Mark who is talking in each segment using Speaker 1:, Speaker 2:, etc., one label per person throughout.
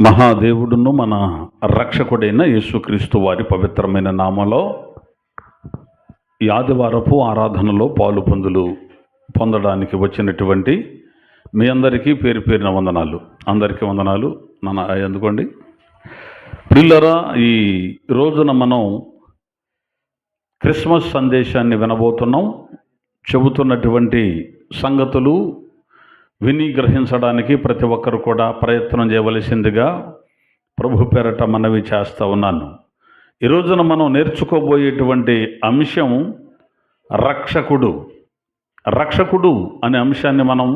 Speaker 1: మహాదేవుడును మన రక్షకుడైన యేసుక్రీస్తు వారి పవిత్రమైన నామలో ఈ ఆదివారపు ఆరాధనలో పాలు పొందడానికి వచ్చినటువంటి మీ అందరికీ పేరు పేరిన వందనాలు. అందరికీ వందనాలు. నన్ను ఎందుకోండి పిల్లరా, ఈ రోజున మనం క్రిస్మస్ సందేశాన్ని వినబోతున్నాం. చెబుతున్నటువంటి సంగతులు విని గ్రహించడానికి ప్రతి ఒక్కరు కూడా ప్రయత్నం చేయవలసిందిగా ప్రభు పేరట మనవి చేస్తూ ఉన్నాను. ఈ రోజున మనం నేర్చుకోబోయేటువంటి అంశం రక్షకుడు. రక్షకుడు అనే అంశాన్ని మనం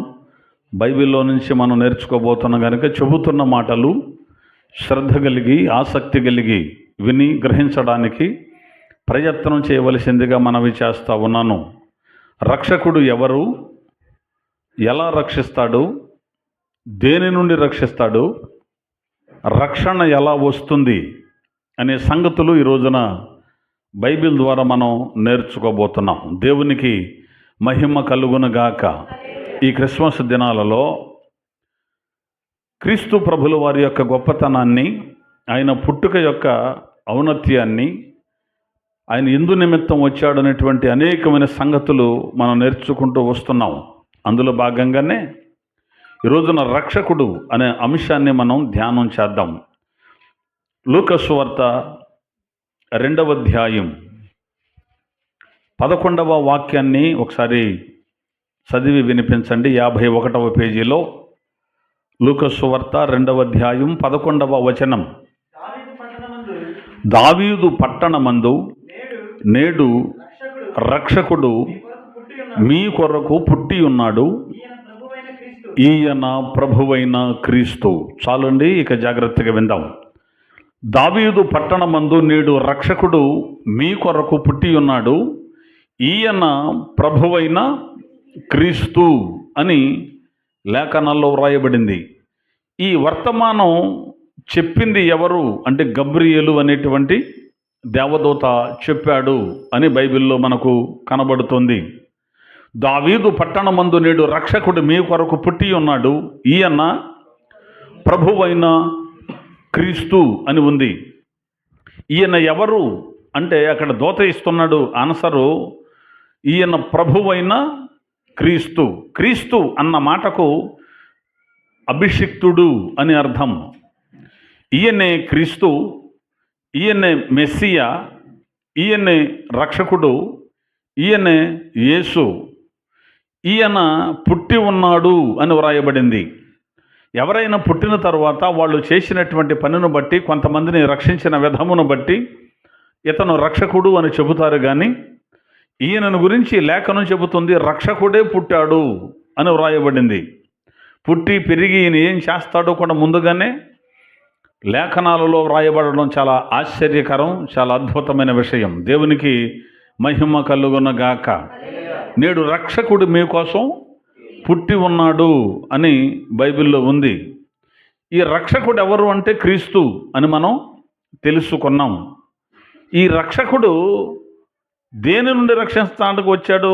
Speaker 1: బైబిల్లో నుంచి మనం నేర్చుకోబోతున్నాం కనుక చెబుతున్న మాటలు శ్రద్ధ కలిగి ఆసక్తి కలిగి విని గ్రహించడానికి ప్రయత్నం చేయవలసిందిగా మనవి చేస్తూ ఉన్నాను. రక్షకుడు ఎవరు, ఎలా రక్షిస్తాడు, దేని నుండి రక్షిస్తాడు, రక్షణ ఎలా వస్తుంది అనే సంగతులు ఈ రోజున బైబిల్ ద్వారా మనం నేర్చుకోబోతున్నాం. దేవునికి మహిమ కలుగునుగాక. ఈ క్రిస్మస్ దినాలలో క్రీస్తు ప్రభుల వారి యొక్క గొప్పతనాన్ని, ఆయన పుట్టుక యొక్క ఔన్నత్యాన్ని, ఆయన ఎందు నిమిత్తం వచ్చాడనేటువంటి అనేకమైన సంగతులు మనం నేర్చుకుంటూ వస్తున్నాం. అందులో భాగంగానే ఈ రోజున రక్షకుడు అనే అంశాన్ని మనం ధ్యానం చేద్దాం. లూకా సువార్త 2వ అధ్యాయం 11వ వాక్యాన్ని ఒకసారి చదివి వినిపించండి. 51వ పేజీలో లూకా సువార్త 2వ అధ్యాయం 11వ వచనం. దావీదు పట్టణమందు నేడు రక్షకుడు మీ కొరకు పుట్టి ఉన్నాడు, ఈయన ప్రభువైన క్రీస్తు. చాలండి, ఇక జాగ్రత్తగా విందాం. దావీదు పట్టణమందు నేడు రక్షకుడు మీ కొరకు పుట్టి ఉన్నాడు, ఈయన ప్రభువైన క్రీస్తు అని లేఖనాల్లో వ్రాయబడింది. ఈ వర్తమానం చెప్పింది ఎవరు అంటే గబ్రియేలు అనేటువంటి దేవదూత చెప్పాడు అని బైబిల్లో మనకు కనబడుతుంది. దావీదు పట్టణమందు నేడు రక్షకుడు మీ కొరకు పుట్టి ఉన్నాడు, ఈయన ప్రభువైన క్రీస్తు అని ఉంది. ఈయన ఎవరు అంటే అక్కడ దూత ఇస్తున్నాడు ఆన్సరు, ఈయన ప్రభువైన క్రీస్తు. క్రీస్తు అన్న మాటకు అభిషిక్తుడు అని అర్థం. ఈయనే క్రీస్తు, ఈయనే మెస్సియా, ఈయనే రక్షకుడు, ఈయనే యేసు. ఈయన పుట్టి ఉన్నాడు అని వ్రాయబడింది. ఎవరైనా పుట్టిన తర్వాత వాళ్ళు చేసినటువంటి పనిని బట్టి, కొంతమందిని రక్షించిన విధమును బట్టి ఇతను రక్షకుడు అని చెబుతారు. కానీ ఈయనను గురించి లేఖనం చెబుతుంది రక్షకుడే పుట్టాడు అని వ్రాయబడింది. పుట్టి పెరిగి ఈయన ఏం చేస్తాడో కూడా ముందుగానే లేఖనాలలో వ్రాయబడడం చాలా ఆశ్చర్యకరం, చాలా అద్భుతమైన విషయం. దేవునికి మహిమ కలుగునగాక. నేడు రక్షకుడు మీకోసం పుట్టి ఉన్నాడు అని బైబిల్లో ఉంది. ఈ రక్షకుడు ఎవరు అంటే క్రీస్తు అని మనం తెలుసుకున్నాం. ఈ రక్షకుడు దేని నుండి రక్షించడానికి వచ్చాడు,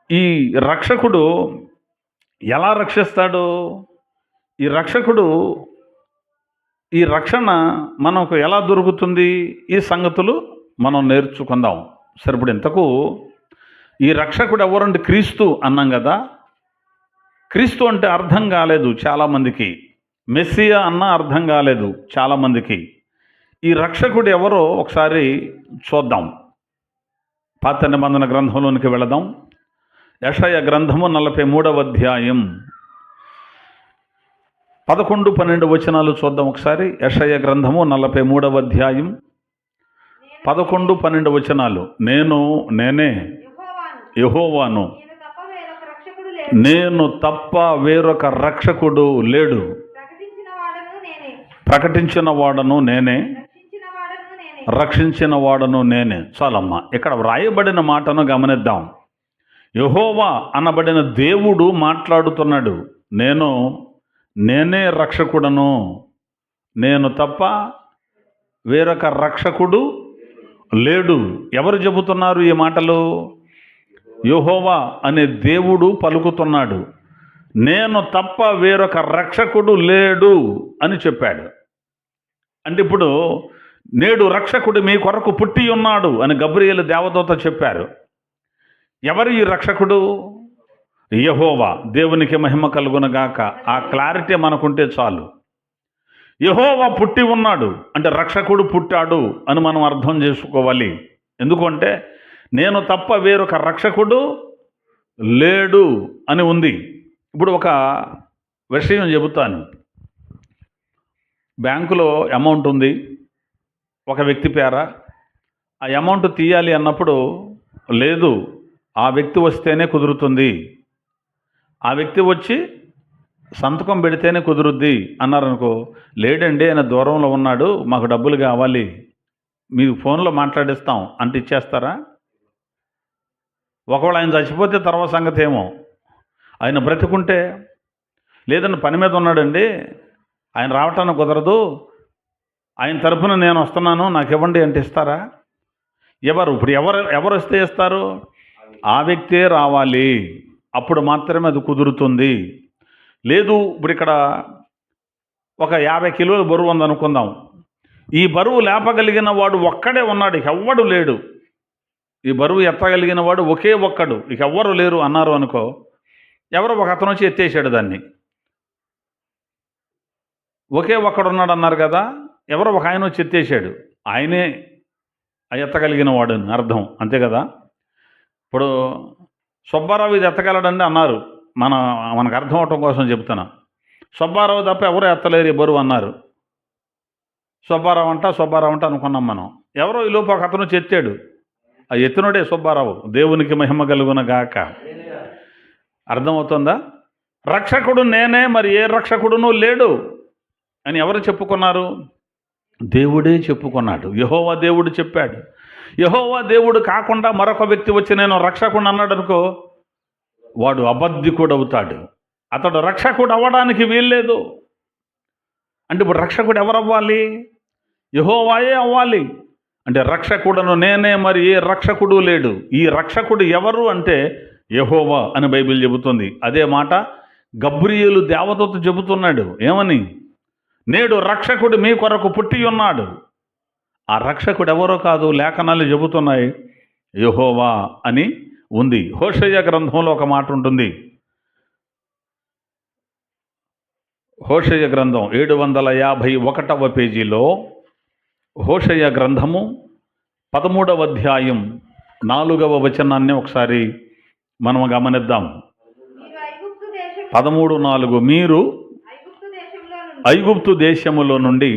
Speaker 1: ఈ రక్షకుడు ఎలా రక్షిస్తాడు, ఈ రక్షణ మనకు ఎలా దొరుకుతుంది, ఈ సంగతులు మనం నేర్చుకుందాం. సరిపడి ఇంతకు ఈ రక్షకుడు ఎవరంటే క్రీస్తు అన్నాం కదా. క్రీస్తు అంటే అర్థం కాలేదు చాలామందికి, మెస్సియా అన్న అర్థం కాలేదు చాలామందికి. ఈ రక్షకుడు ఎవరో ఒకసారి చూద్దాం. పాత నిబంధన గ్రంథంలోనికి వెళదాం. యెషయా గ్రంథము 43వ అధ్యాయం 11-12 వచనాలు చూద్దాం ఒకసారి. యెషయా గ్రంథము 43వ అధ్యాయం 11-12 వచనాలు. నేనే యెహోవాను, నేను తప్ప వేరొక రక్షకుడు లేడు, ప్రకటించిన వాడను నేనే, రక్షించిన వాడను నేనే. చాలమ్మా, ఇక్కడ వ్రాయబడిన మాటను గమనిద్దాం. యెహోవా అనబడిన దేవుడు మాట్లాడుతున్నాడు. నేనే రక్షకుడను, నేను తప్ప వేరొక రక్షకుడు లేడు. ఎవరు చెబుతున్నారు ఈ మాటలు? యెహోవా అనే దేవుడు పలుకుతున్నాడు. నేను తప్ప వేరొక రక్షకుడు లేడు అని చెప్పాడు. అంటే ఇప్పుడు నేడు రక్షకుడు మీ కొరకు పుట్టి ఉన్నాడు అని గబ్రియేలు దేవదూత చెప్పారు. ఎవరు ఈ రక్షకుడు? యెహోవా. దేవునికి మహిమ కలుగునగాక. ఆ క్లారిటీ మనకుంటే చాలు. యెహోవా పుట్టి ఉన్నాడు అంటే రక్షకుడు పుట్టాడు అని మనం అర్థం చేసుకోవాలి. ఎందుకంటే నేను తప్ప వేరొక రక్షకుడు లేడు అని ఉంది. ఇప్పుడు ఒక విషయం చెబుతాను. బ్యాంకులో అమౌంట్ ఉంది ఒక వ్యక్తి పేర. ఆ అమౌంట్ తీయాలి అన్నప్పుడు లేదు, ఆ వ్యక్తి వస్తేనే కుదురుతుంది, ఆ వ్యక్తి వచ్చి సంతకం పెడితేనే కుదురుద్ది అన్నారనుకో. లేడండి, ఆయన దూరంలో ఉన్నాడు, మాకు డబ్బులు కావాలి, మీకు ఫోన్లో మాట్లాడిస్తాం అంటే ఇచ్చేస్తారా? ఒకవేళ ఆయన చచ్చిపోతే తర్వాత సంగతి ఏమో. ఆయన బ్రతికుంటే, లేదండి పని మీద ఉన్నాడండి, ఆయన రావటానికి కుదరదు, ఆయన తరఫున నేను వస్తున్నాను, నాకు ఇవ్వండి అంటే ఇస్తారా? ఎవరు ఇప్పుడు ఎవరు వస్తే ఇస్తారు? ఆ వ్యక్తే రావాలి, అప్పుడు మాత్రమే అది కుదురుతుంది. లేదు, ఇప్పుడు ఇక్కడ ఒక 50 కిలోల బరువు ఉందనుకుందాం. ఈ బరువు లేపగలిగిన వాడు ఒక్కడే ఉన్నాడు, ఇక ఎవ్వడు లేడు. ఈ బరువు ఎత్తగలిగిన వాడు ఒకే ఒక్కడు, ఇక ఎవ్వరు లేరు అన్నారు అనుకో. ఎవరో ఒక అతను వచ్చి ఎత్తేసాడు దాన్ని. ఒకే ఒక్కడు ఉన్నాడు అన్నారు కదా, ఎవరో ఒక ఆయన వచ్చి ఎత్తేసాడు, ఆయనే ఎత్తగలిగిన వాడు అని అర్థం, అంతే కదా. ఇప్పుడు సుబ్బారావు ఇది ఎత్తగలడండి అన్నారు, మనకు అర్థం అవటం కోసం చెప్తున్నా. సుబ్బారావు తప్ప ఎవరు ఎత్తలేరు ఈ బరువు అన్నారు. సుబ్బారావు అంట అనుకున్నాం మనం. ఎవరో ఈ లోపు ఒక అతను ఎత్తాడు, ఆ ఎత్తునుడే సుబ్బారావు. దేవునికి మహిమ కలుగున గాక. అర్థమవుతుందా? రక్షకుడు నేనే, మరి ఏ రక్షకుడునూ లేడు అని ఎవరు చెప్పుకున్నారు? దేవుడే చెప్పుకున్నాడు. యెహోవా దేవుడు చెప్పాడు. యెహోవా దేవుడు కాకుండా మరొక వ్యక్తి వచ్చి నేను రక్షకుడు అన్నాడు అనుకో, వాడు అబద్ధికుడు అవుతాడు. అతడు రక్షకుడు అవ్వడానికి వీల్లేదు. అంటే ఇప్పుడు రక్షకుడు ఎవరు అవ్వాలి? యెహోవాయే అవ్వాలి. అంటే రక్షకుడను నేనే, మరి ఏ రక్షకుడు లేడు. ఈ రక్షకుడు ఎవరు అంటే యెహోవా అని బైబిల్ చెబుతుంది. అదే మాట గబ్రియేలు దేవదూత చెబుతున్నాడు. ఏమని? నేడు రక్షకుడు మీ కొరకు పుట్టి ఉన్నాడు. ఆ రక్షకుడు ఎవరో కాదు, లేఖనాలు చెబుతున్నాయి, యెహోవా అని ఉంది. హోషేయ గ్రంథంలో ఒక మాట ఉంటుంది. హోషేయ గ్రంథం 751వ పేజీలో హోషేయ గ్రంథము 13వ అధ్యాయం 4వ వచనాన్ని ఒకసారి మనం గమనిద్దాం. 13:4 మీరు ఐగుప్తు దేశములో నుండి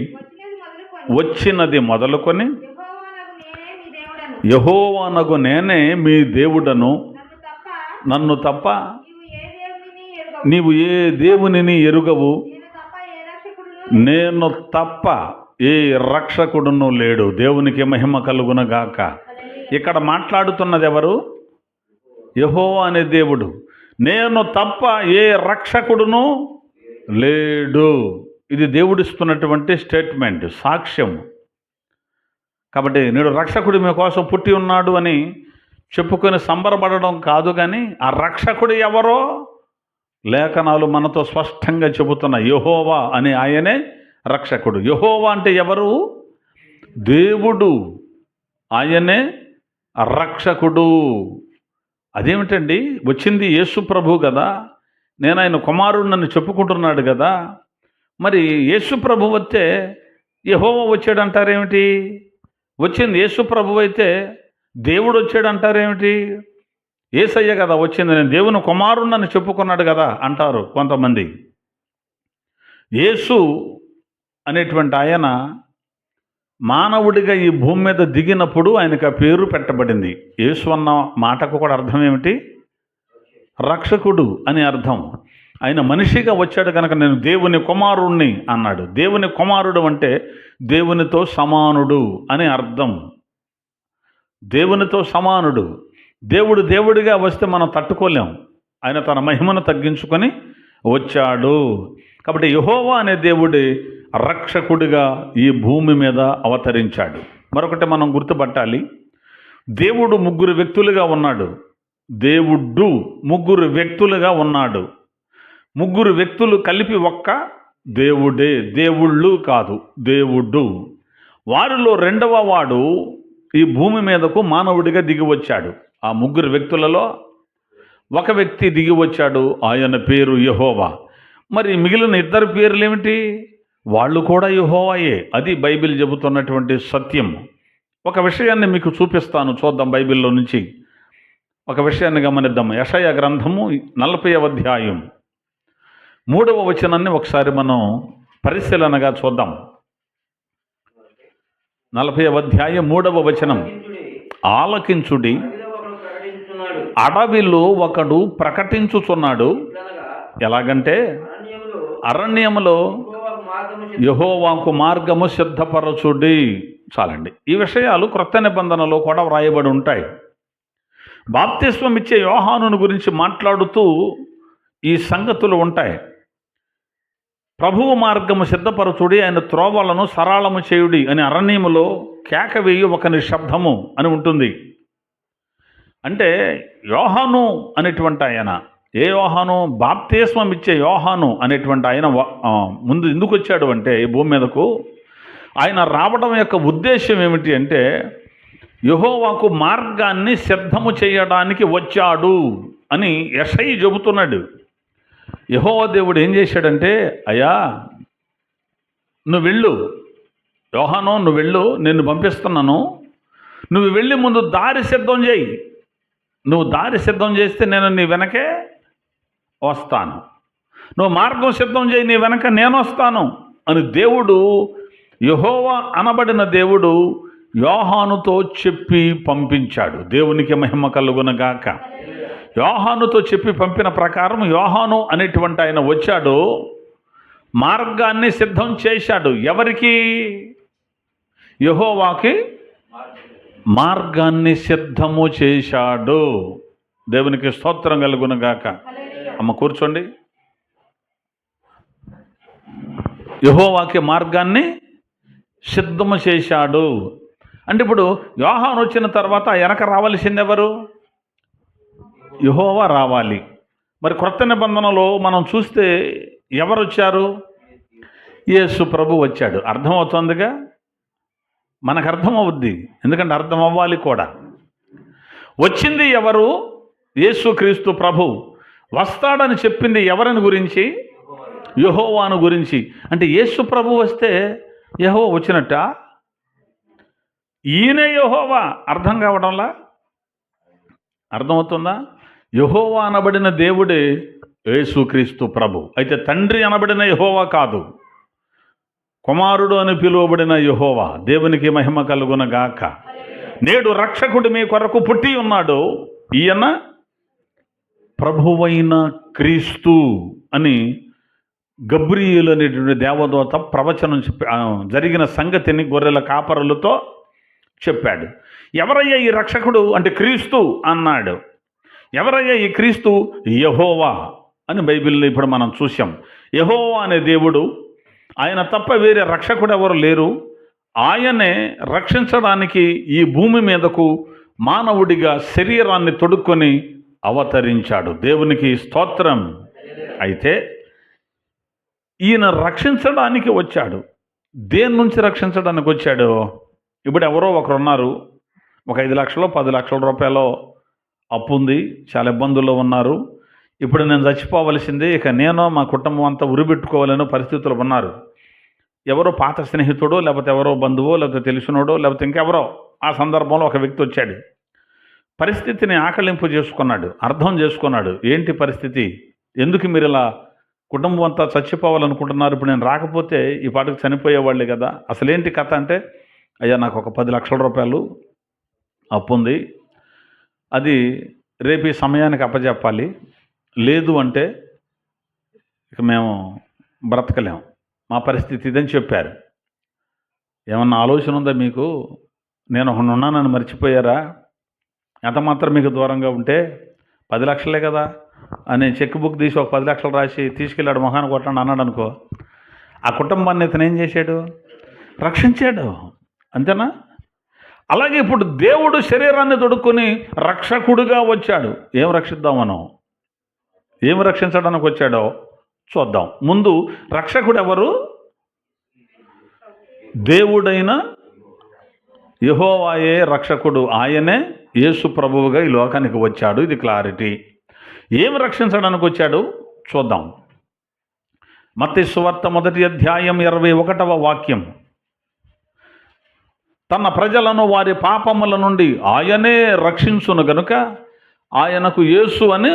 Speaker 1: వచ్చినది మొదలుకొని యెహోవానగు నేనే మీ దేవుడను, నన్ను తప్ప నీవు ఏ దేవునిని ఎరుగవు, నేను తప్ప ఏ రక్షకుడును లేడు. దేవునికి మహిమ కలుగునగాక. ఇక్కడ మాట్లాడుతున్నది ఎవరు? యెహోవా అనే దేవుడు. నేను తప్ప ఏ రక్షకుడును లేడు. ఇది దేవుడిస్తున్నటువంటి స్టేట్మెంట్, సాక్ష్యం. కాబట్టి నేడు రక్షకుడు మీకోసం పుట్టి ఉన్నాడు అని చెప్పుకొని సంబరపడడం కాదు, కానీ ఆ రక్షకుడు ఎవరో లేఖనాలు మనతో స్పష్టంగా చెబుతున్నాయి. యెహోవా అనే ఆయనే రక్షకుడు. యెహోవా అంటే ఎవరు? దేవుడు, ఆయనే రక్షకుడు. అదేమిటండి? వచ్చింది యేసు ప్రభు కదా, నేను ఆయన కుమారుడిని చెప్పుకుంటున్నాడు కదా. మరి యేసు ప్రభు వస్తే యెహోవా వచ్చాడంటారేమిటి? వచ్చింది యేసు ప్రభు అయితే దేవుడు వచ్చాడంటారేమిటి? యేసయ్య కదా వచ్చింది, నేను దేవుని కుమారుడిని చెప్పుకున్నాడు కదా అంటారు కొంతమంది. యేసు అనేటువంటి ఆయన మానవుడిగా ఈ భూమి మీద దిగినప్పుడు ఆయనకు ఆ పేరు పెట్టబడింది. యేసు అన్న మాటకు కూడా అర్థం ఏమిటి? రక్షకుడు అని అర్థం. ఆయన మనిషిగా వచ్చాడు కనుక నేను దేవుని కుమారుణ్ణి అన్నాడు. దేవుని కుమారుడు అంటే దేవునితో సమానుడు అని అర్థం. దేవునితో సమానుడు. దేవుడు దేవుడిగా వస్తే మనం తట్టుకోలేం. ఆయన తన మహిమను తగ్గించుకొని వచ్చాడు. కాబట్టి యెహోవా అనే దేవుడి రక్షకుడిగా ఈ భూమి మీద అవతరించాడు. మరొకటి మనం గుర్తుపట్టాలి, దేవుడు ముగ్గురు వ్యక్తులుగా ఉన్నాడు. దేవుడు ముగ్గురు వ్యక్తులుగా ఉన్నాడు. ముగ్గురు వ్యక్తులు కలిపి ఒక్క దేవుడే, దేవుళ్ళు కాదు, దేవుడు. వారిలో రెండవ వాడు ఈ భూమి మీదకు మానవుడిగా దిగి వచ్చాడు. ఆ ముగ్గురు వ్యక్తులలో ఒక వ్యక్తి దిగి వచ్చాడు, ఆయన పేరు యెహోవా. మరి మిగిలిన ఇద్దరు పేర్లు ఏమిటి? వాళ్ళు కూడా యెహోవాయే. అది బైబిల్ చెబుతున్నటువంటి సత్యం. ఒక విషయాన్ని మీకు చూపిస్తాను, చూద్దాం. బైబిల్లో నుంచి ఒక విషయాన్ని గమనిద్దాం. యెషయా గ్రంథము 40వ అధ్యాయం 3వ వచనాన్ని ఒకసారి మనం పరిశీలనగా చూద్దాం. 40వ అధ్యాయం 3వ వచనం. ఆలకించుడి, అడవిలో ఒకడు ప్రకటించుచున్నాడు. ఎలాగంటే, అరణ్యములో యెహోవాకు మార్గము సిద్ధపరచుడి. చాలండి. ఈ విషయాలు క్రొత్త నిబంధనలో కూడా వ్రాయబడి ఉంటాయి. బాప్తిస్మం ఇచ్చే యోహానుని గురించి మాట్లాడుతూ ఈ సంగతులు ఉంటాయి. ప్రభువు మార్గము సిద్ధపరచుడి, ఆయన త్రోవలను సరళము చేయుడి అని అరణ్యములో కేక వేయి ఒకని శబ్దము అని ఉంటుంది. అంటే యోహాను అనేటువంటి ఆయన, ఏ యోహాను? బాప్తిస్మం ఇచ్చే యోహాను అనేటువంటి ఆయన ముందు ఎందుకు వచ్చాడు అంటే ఈ భూమి మీదకు, ఆయన రావడం యొక్క ఉద్దేశం ఏమిటి అంటే యెహోవాకు మార్గాన్ని సిద్ధము చేయడానికి వచ్చాడు అని యెషయా చెబుతున్నాడు. యెహోవా దేవుడు ఏం చేశాడంటే, అయ్యా నువ్వు వెళ్ళు, యోహాను నువ్వు వెళ్ళు, నిన్ను పంపిస్తున్నాను, నువ్వు వెళ్ళి ముందు దారి సిద్ధం చేయి. నువ్వు దారి సిద్ధం చేస్తే నేను నీ వెనకే వస్తాను, నువ్వు మార్గం సిద్ధం చేయి, నీ వెనక నేను వస్తాను అని దేవుడు, యెహోవా అనబడిన దేవుడు యోహానుతో చెప్పి పంపించాడు. దేవునికి మహిమ కలుగునగాక. యోహానుతో చెప్పి పంపిన ప్రకారం యోహాను అనేటువంటి ఆయన వచ్చాడు, మార్గాన్ని సిద్ధం చేశాడు. ఎవరికి? యెహోవాకి మార్గాన్ని సిద్ధము చేశాడు. దేవునికి స్తోత్రం కలుగునగాక. అమ్మ కూర్చోండి. యెహోవాకి మార్గాన్ని సిద్ధము చేశాడు అంటే ఇప్పుడు యోహాను వచ్చిన తర్వాత వెనక రావాల్సింది ఎవరు? యెహోవా రావాలి. మరి క్రొత్త నిబంధనలో మనం చూస్తే ఎవరు వచ్చారు? యేసు ప్రభు వచ్చాడు. అర్థమవుతుందిగా, మనకు అర్థమవుద్ది, ఎందుకంటే అర్థం అవ్వాలి కూడా. వచ్చింది ఎవరు? యేసుక్రీస్తు ప్రభు. వస్తాడని చెప్పింది ఎవరిని గురించి? యెహోవాను గురించి. అంటే యేసు ప్రభు వస్తే యెహోవా వచ్చినట్ట? ఈయనే యెహోవా. అర్థం కావడంలా? అర్థమవుతుందా? యెహోవా అనబడిన దేవుడే యేసుక్రీస్తు ప్రభు. అయితే తండ్రి అనబడిన యెహోవా కాదు, కుమారుడు అని పిలువబడిన యెహోవా. దేవునికి మహిమ కలుగునగాక. నేడు రక్షకుడు మీ కొరకు పుట్టి ఉన్నాడు, ఈయన ప్రభువైన క్రీస్తు అని గబ్రియేలు అనేటువంటి దేవదూత ప్రవచనం జరిగిన సంగతిని గొర్రెల కాపరులతో చెప్పాడు. ఎవరయ్యా ఈ రక్షకుడు అంటే క్రీస్తు అన్నాడు. ఎవరయ్యా ఈ క్రీస్తు? యెహోవా అని బైబిల్లో ఇప్పుడు మనం చూసాం. యెహోవా అనే దేవుడు, ఆయన తప్ప వేరే రక్షకుడు ఎవరు లేరు. ఆయనే రక్షించడానికి ఈ భూమి మీదకు మానవుడిగా శరీరాన్ని తొడుక్కొని అవతరించాడు. దేవునికి స్తోత్రం. అయితే ఈయన రక్షించడానికి వచ్చాడు. దేని నుంచి రక్షించడానికి వచ్చాడు? ఇప్పుడు ఎవరో ఒకరు ఉన్నారు, ఒక 5 లక్షలు 10 లక్షల రూపాయలు అప్పు ఉంది, చాలా ఇబ్బందుల్లో ఉన్నారు. ఇప్పుడు నేను చచ్చిపోవలసిందే, ఇక నేను మా కుటుంబం అంతా ఉరిపెట్టుకోవాలనే పరిస్థితులు ఉన్నారు. ఎవరో పాత స్నేహితుడో, లేకపోతే ఎవరో బంధువో, లేకపోతే తెలిసినోడో, లేకపోతే ఇంకెవరో ఆ సందర్భంలో ఒక వ్యక్తి వచ్చాడు. పరిస్థితిని ఆకలింపు చేసుకున్నాడు, అర్థం చేసుకున్నాడు. ఏంటి పరిస్థితి? ఎందుకు మీరు ఇలా కుటుంబం అంతా చచ్చిపోవాలనుకుంటున్నారు? ఇప్పుడు నేను రాకపోతే ఈ పాటకు చనిపోయేవాళ్ళే కదా. అసలేంటి కథ అంటే, అయ్యా నాకు ఒక 10 లక్షల రూపాయలు అప్పు ఉంది, అది రేపు ఈ సమయానికి అప్పచెప్పాలి, లేదు అంటే ఇక మేము బ్రతకలేం, మా పరిస్థితి ఇదని చెప్పారు. ఏమన్నా ఆలోచన ఉందా మీకు? నేను ఒకడు ఉన్నానని మర్చిపోయారా? ఎంత మాత్రం మీకు దూరంగా ఉంటే 10 లక్షలే కదా అని చెక్ బుక్ తీసి ఒక 10 లక్షలు రాసి తీసుకెళ్ళాడు, మొహాన్ని కొట్టండి అన్నాడు అనుకో, ఆ కుటుంబాన్ని ఇతను ఏం చేశాడు? రక్షించాడు. అంతేనా? అలాగే ఇప్పుడు దేవుడు శరీరాన్ని తొడుక్కొని రక్షకుడుగా వచ్చాడు. ఏం రక్షిద్దాం మనం? ఏం రక్షించడానికి వచ్చాడో చూద్దాం. ముందు రక్షకుడు ఎవరు? దేవుడైన యెహోవాయే రక్షకుడు. ఆయనే యేసు ప్రభువుగా ఈ లోకానికి వచ్చాడు. ఇది క్లారిటీ. ఏం రక్షించడానికి వచ్చాడు చూద్దాం. మత్తయి సువార్త 1వ అధ్యాయం 21వ వాక్యం. తన ప్రజలను వారి పాపముల నుండి ఆయనే రక్షించును గనుక ఆయనకు యేసు అని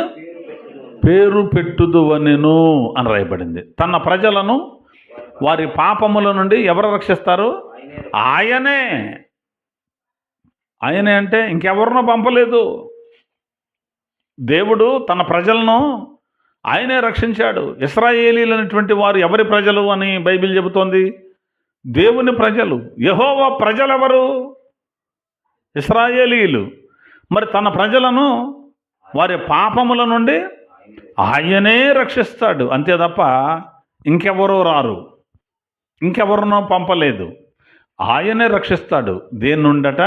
Speaker 1: పేరు పెట్టుదువనెను అని రాయబడింది. తన ప్రజలను వారి పాపముల నుండి ఎవరు రక్షిస్తారు? ఆయనే. ఆయనే అంటే ఇంకెవరినో పంపలేదు. దేవుడు తన ప్రజలను ఆయనే రక్షించాడు. ఇశ్రాయేలీలు అనేటువంటి వారు ఎవరి ప్రజలు అని బైబిల్ చెబుతోంది? దేవుని ప్రజలు. యెహోవా ప్రజలెవరు? ఇశ్రాయేలీలు. మరి తన ప్రజలను వారి పాపముల నుండి ఆయనే రక్షిస్తాడు. అంతే తప్ప ఇంకెవరో రారు, ఇంకెవరినో పంపలేదు. ఆయనే రక్షిస్తాడు. దేని నుండట?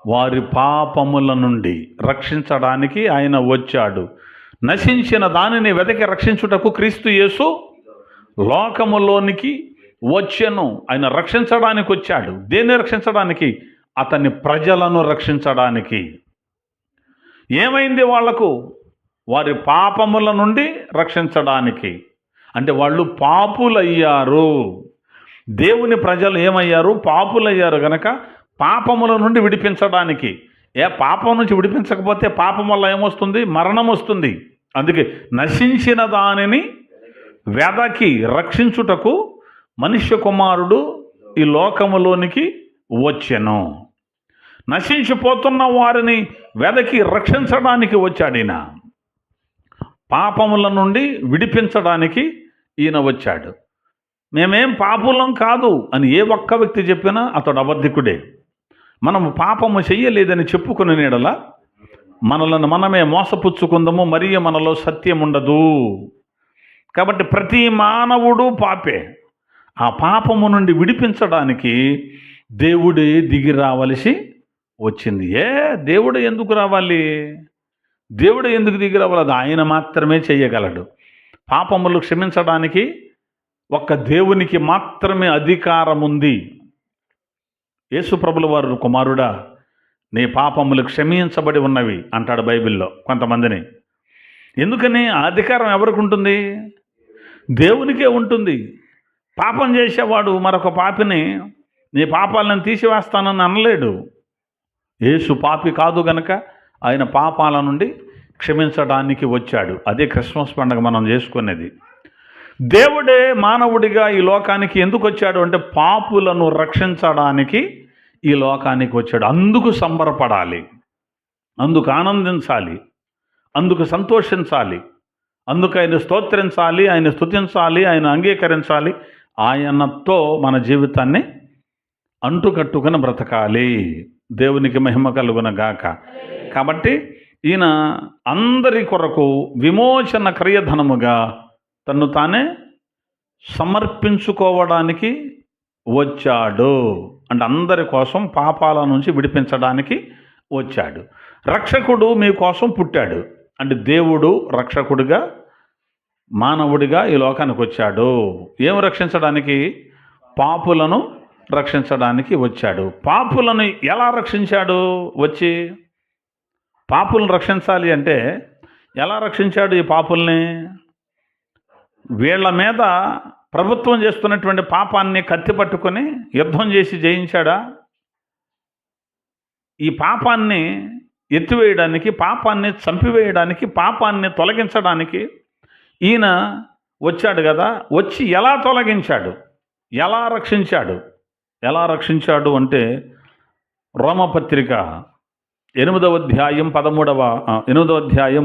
Speaker 1: వారి పాపముల నుండి రక్షించడానికి ఆయన వచ్చాడు. నశించిన దానిని వెతకి రక్షించుటకు క్రీస్తు యేసు లోకములోనికి వచ్చెను. ఆయన రక్షించడానికి వచ్చాడు. దేన్ని రక్షించడానికి? అతని ప్రజలను రక్షించడానికి. ఏమైంది వాళ్లకు? వారి పాపముల నుండి రక్షించడానికి. అంటే వాళ్ళు పాపులయ్యారు. దేవుని ప్రజలు ఏమయ్యారు? పాపులయ్యారు గనక పాపముల నుండి విడిపించడానికి. పాపం నుంచి విడిపించకపోతే పాపం వల్ల ఏమొస్తుంది? మరణం వస్తుంది. అందుకే నశించిన దానిని వెదకి రక్షించుటకు మనుష్య కుమారుడు ఈ లోకములోనికి వచ్చెను. నశించిపోతున్న వారిని వెదకి రక్షించడానికి వచ్చాడు. పాపముల నుండి విడిపించడానికి ఈయన వచ్చాడు. మేమేం పాపులం కాదు అని ఏ ఒక్క వ్యక్తి చెప్పినా అతడు అబద్ధికుడే. మనము పాపము చెయ్యలేదని చెప్పుకునే నీడలా మనలను మనమే మోసపుచ్చుకుందాము, మరియు మనలో సత్యం ఉండదు. కాబట్టి ప్రతి మానవుడు పాపే. ఆ పాపము నుండి విడిపించడానికి దేవుడే దిగి రావలసి వచ్చింది. దేవుడు ఎందుకు రావాలి? దేవుడు ఎందుకు దిగి రావాలి? అది ఆయన మాత్రమే చేయగలడు. పాపములు క్షమించడానికి ఒక్క దేవునికి మాత్రమే అధికారం ఉంది. యేసు ప్రభుల వారు, కుమారుడా నీ పాపములు క్షమించబడి ఉన్నవి అంటాడు బైబిల్లో కొంతమందిని. ఎందుకని? ఆ అధికారం ఎవరికి ఉంటుంది? దేవునికే ఉంటుంది. పాపం చేసేవాడు మరొక పాపిని నీ పాపాలను తీసివేస్తానని అనలేడు. యేసు పాపి కాదు గనక ఆయన పాపాల నుండి క్షమించడానికి వచ్చాడు. అదే క్రిస్మస్ పండుగ మనం చేసుకునేది. దేవుడే మానవుడిగా ఈ లోకానికి ఎందుకు వచ్చాడు అంటే పాపులను రక్షించడానికి ఈ లోకానికి వచ్చాడు. అందుకు సంబరపడాలి, అందుకు ఆనందించాలి, అందుకు సంతోషించాలి, అందుకు ఆయన స్తోత్రించాలి, ఆయన స్తుతించాలి, ఆయన అంగీకరించాలి, ఆయనతో మన జీవితాన్ని అంటుకట్టుకుని బ్రతకాలి. దేవునికి మహిమ కలుగునగాక. కాబట్టి ఈయన అందరి కొరకు విమోచన క్రియధనముగా తన్ను తానే సమర్పించుకోవడానికి వచ్చాడు. అంటే అందరి కోసం పాపాల నుంచి విడిపించడానికి వచ్చాడు. రక్షకుడు మీకోసం పుట్టాడు. అంటే దేవుడు రక్షకుడిగా మానవుడిగా ఈ లోకానికి వచ్చాడు. ఏం రక్షించడానికి? పాపులను రక్షించడానికి వచ్చాడు. పాపులను ఎలా రక్షించాడు? వచ్చి పాపులను రక్షించాలి అంటే ఎలా రక్షించాడు ఈ పాపుల్ని? వీళ్ళ మీద ప్రభుత్వం చేస్తున్నటువంటి పాపాన్ని కత్తి పట్టుకొని యుద్ధం చేసి జయించాడా? ఈ పాపాన్ని ఎత్తివేయడానికి, పాపాన్ని చంపివేయడానికి, పాపాన్ని తొలగించడానికి ఈయన వచ్చాడు కదా. వచ్చి ఎలా తొలగించాడు? ఎలా రక్షించాడు? ఎలా రక్షించాడు అంటే రోమపత్రిక 8వ అధ్యాయం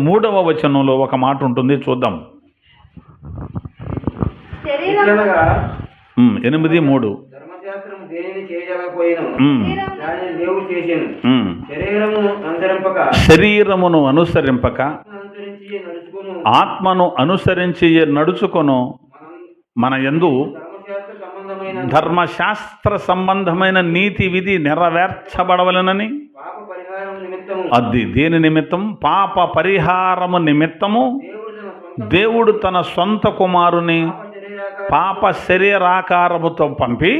Speaker 1: 3వ వచనంలో ఒక మాట ఉంటుంది, చూద్దాం. 8:3 శరీరమును అనుసరింపక ఆత్మను అనుసరించి నడుచుకొను మన యందు ధర్మశాస్త్ర సంబంధమైన నీతి విధి నెరవేర్చబడవలెనని. అది దేని నిమిత్తం? పాప పరిహారము నిమిత్తము దేవుడు తన సొంత కుమారుని పాప శరీరాకారముతో పంపి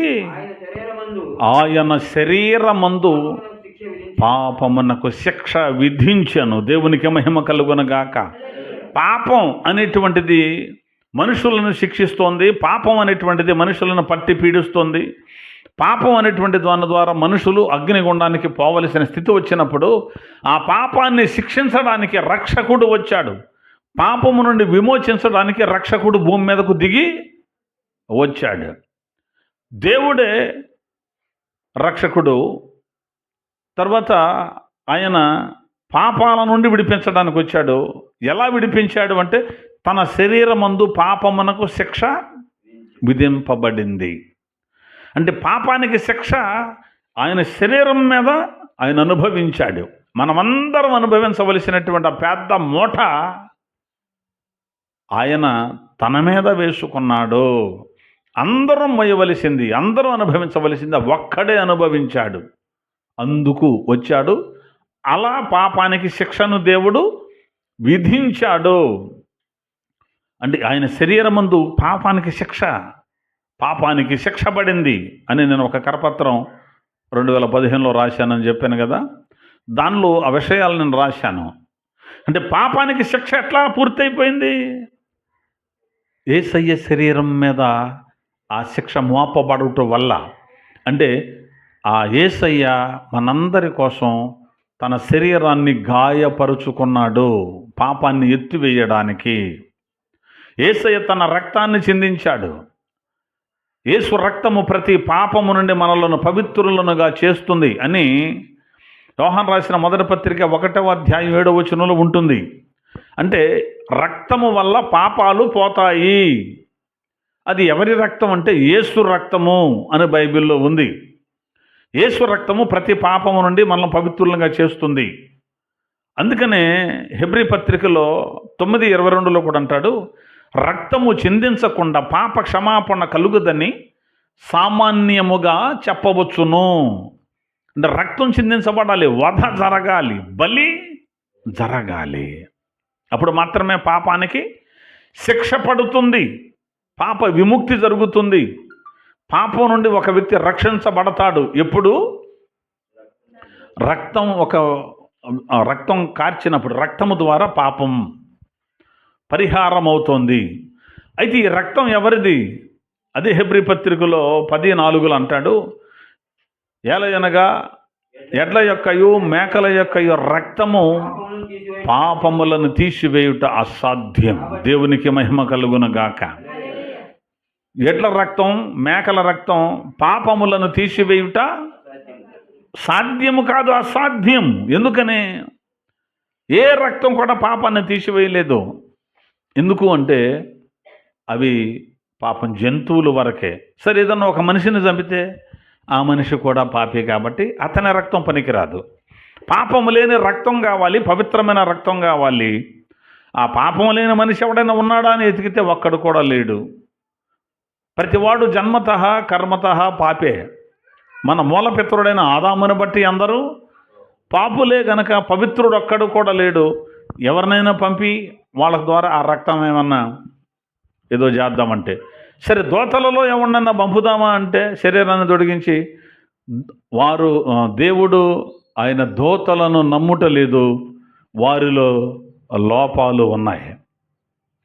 Speaker 1: ఆయన శరీరమందు పాపమునకు శిక్ష విధించను. దేవునికి మహిమ కలుగునగాక. పాపం అనేటువంటిది మనుషులను శిక్షిస్తోంది. పాపం అనేటువంటిది మనుషులను పట్టి పీడిస్తోంది. పాపం అనేటువంటి దాని ద్వారా మనుషులు అగ్నిగుండానికి పోవలసిన స్థితి వచ్చినప్పుడు ఆ పాపాన్ని శిక్షించడానికి రక్షకుడు వచ్చాడు. పాపము నుండి విమోచించడానికి రక్షకుడు భూమి మీదకు దిగి వచ్చాడు. దేవుడే రక్షకుడు. తర్వాత ఆయన పాపాల నుండి విడిపించడానికి వచ్చాడు. ఎలా విడిపించాడు అంటే తన శరీరమందు పాపమునకు శిక్ష విధింపబడింది. అంటే పాపానికి శిక్ష ఆయన శరీరం మీద ఆయన అనుభవించాడు. మనమందరం అనుభవించవలసినటువంటి ఆ పెద్ద మూట ఆయన తన మీద వేసుకున్నాడు. అందరం మొయ్యవలసింది, అందరూ అనుభవించవలసింది ఒక్కడే అనుభవించాడు. అందుకు వచ్చాడు. అలా పాపానికి శిక్షను దేవుడు విధించాడు. అంటే ఆయన శరీరమందు పాపానికి శిక్ష పడింది అని నేను ఒక కరపత్రం 2015లో రాశానని చెప్పాను కదా. దానిలో ఆ విషయాలు నేను రాశాను. అంటే పాపానికి శిక్ష ఎట్లా పూర్తయిపోయింది? యేసయ్య శరీరం మీద ఆ శిక్ష మోపబడటం వల్ల. అంటే ఆ యేసయ్య మనందరి కోసం తన శరీరాన్ని గాయపరుచుకున్నాడు పాపాన్ని ఎత్తివేయడానికి. యేసయ్య తన రక్తాన్ని చిందించాడు. యేసు రక్తము ప్రతి పాపము నుండి మనలను పవిత్రులనుగా చేస్తుంది అని యోహాను రాసిన మొదటి పత్రిక 1వ అధ్యాయం 7వ వచనంలో ఉంటుంది. అంటే రక్తము వల్ల పాపాలు పోతాయి. అది ఎవరి రక్తం అంటే యేసు రక్తము అని బైబిల్లో ఉంది. యేసు రక్తము ప్రతి పాపము నుండి మనల్ని పవిత్రులుగా చేస్తుంది. అందుకనే హెబ్రీ పత్రికలో 9:22లో కూడా అంటాడు, రక్తము చిందించకుండా పాప క్షమాపణ కలుగుదని సామాన్యముగా చెప్పవచ్చును. అంటే రక్తం చిందించబడాలి, వధ జరగాలి, బలి జరగాలి. అప్పుడు మాత్రమే పాపానికి శిక్ష పడుతుంది, పాప విముక్తి జరుగుతుంది, పాపం నుండి ఒక వ్యక్తి రక్షించబడతాడు. ఎప్పుడు రక్తం కార్చినప్పుడు రక్తము ద్వారా పాపం పరిహారం అవుతోంది. అయితే ఈ రక్తం ఎవరిది? అదే హెబ్రీ పత్రికలో 10:4 అంటాడు, ఏలయనగా ఎడ్ల యొక్కయు మేకల యొక్కయు రక్తము పాపములను తీసివేయుట అసాధ్యం. దేవునికి మహిమ కలుగునుగాక. ఎడ్ల రక్తం మేకల రక్తం పాపములను తీసివేయుట సాధ్యము కాదు, అసాధ్యం. ఎందుకని? ఏ రక్తం కూడా పాపాన్ని తీసివేయలేదు. ఎందుకు అంటే అవి పాపం జంతువుల వరకే. సరే, ఏదన్నా ఒక మనిషిని చంపితే ఆ మనిషి కూడా పాపి కాబట్టి అతని రక్తం పనికిరాదు. పాపము లేని రక్తం కావాలి, పవిత్రమైన రక్తం కావాలి. ఆ పాపము లేని మనిషి ఎవడైనా ఉన్నాడా అని ఎతికితే ఒక్కడు కూడా లేడు. ప్రతివాడు జన్మతః కర్మతః పాపే. మన మూలపితరుడైన ఆదాముని బట్టి అందరూ పాపులే గనక పవిత్రుడు ఒక్కడు కూడా లేడు. ఎవరినైనా పంపి వాళ్ళ ద్వారా ఆ రక్తం ఏమన్నా ఏదో చేద్దామంటే, సరే దోతలలో ఎవరినన్నా పంపుదామా అంటే శరీరాన్ని తొడిగించి వారు దేవుడు ఆయన దోతలను నమ్ముట లేదు, వారిలో లోపాలు ఉన్నాయి,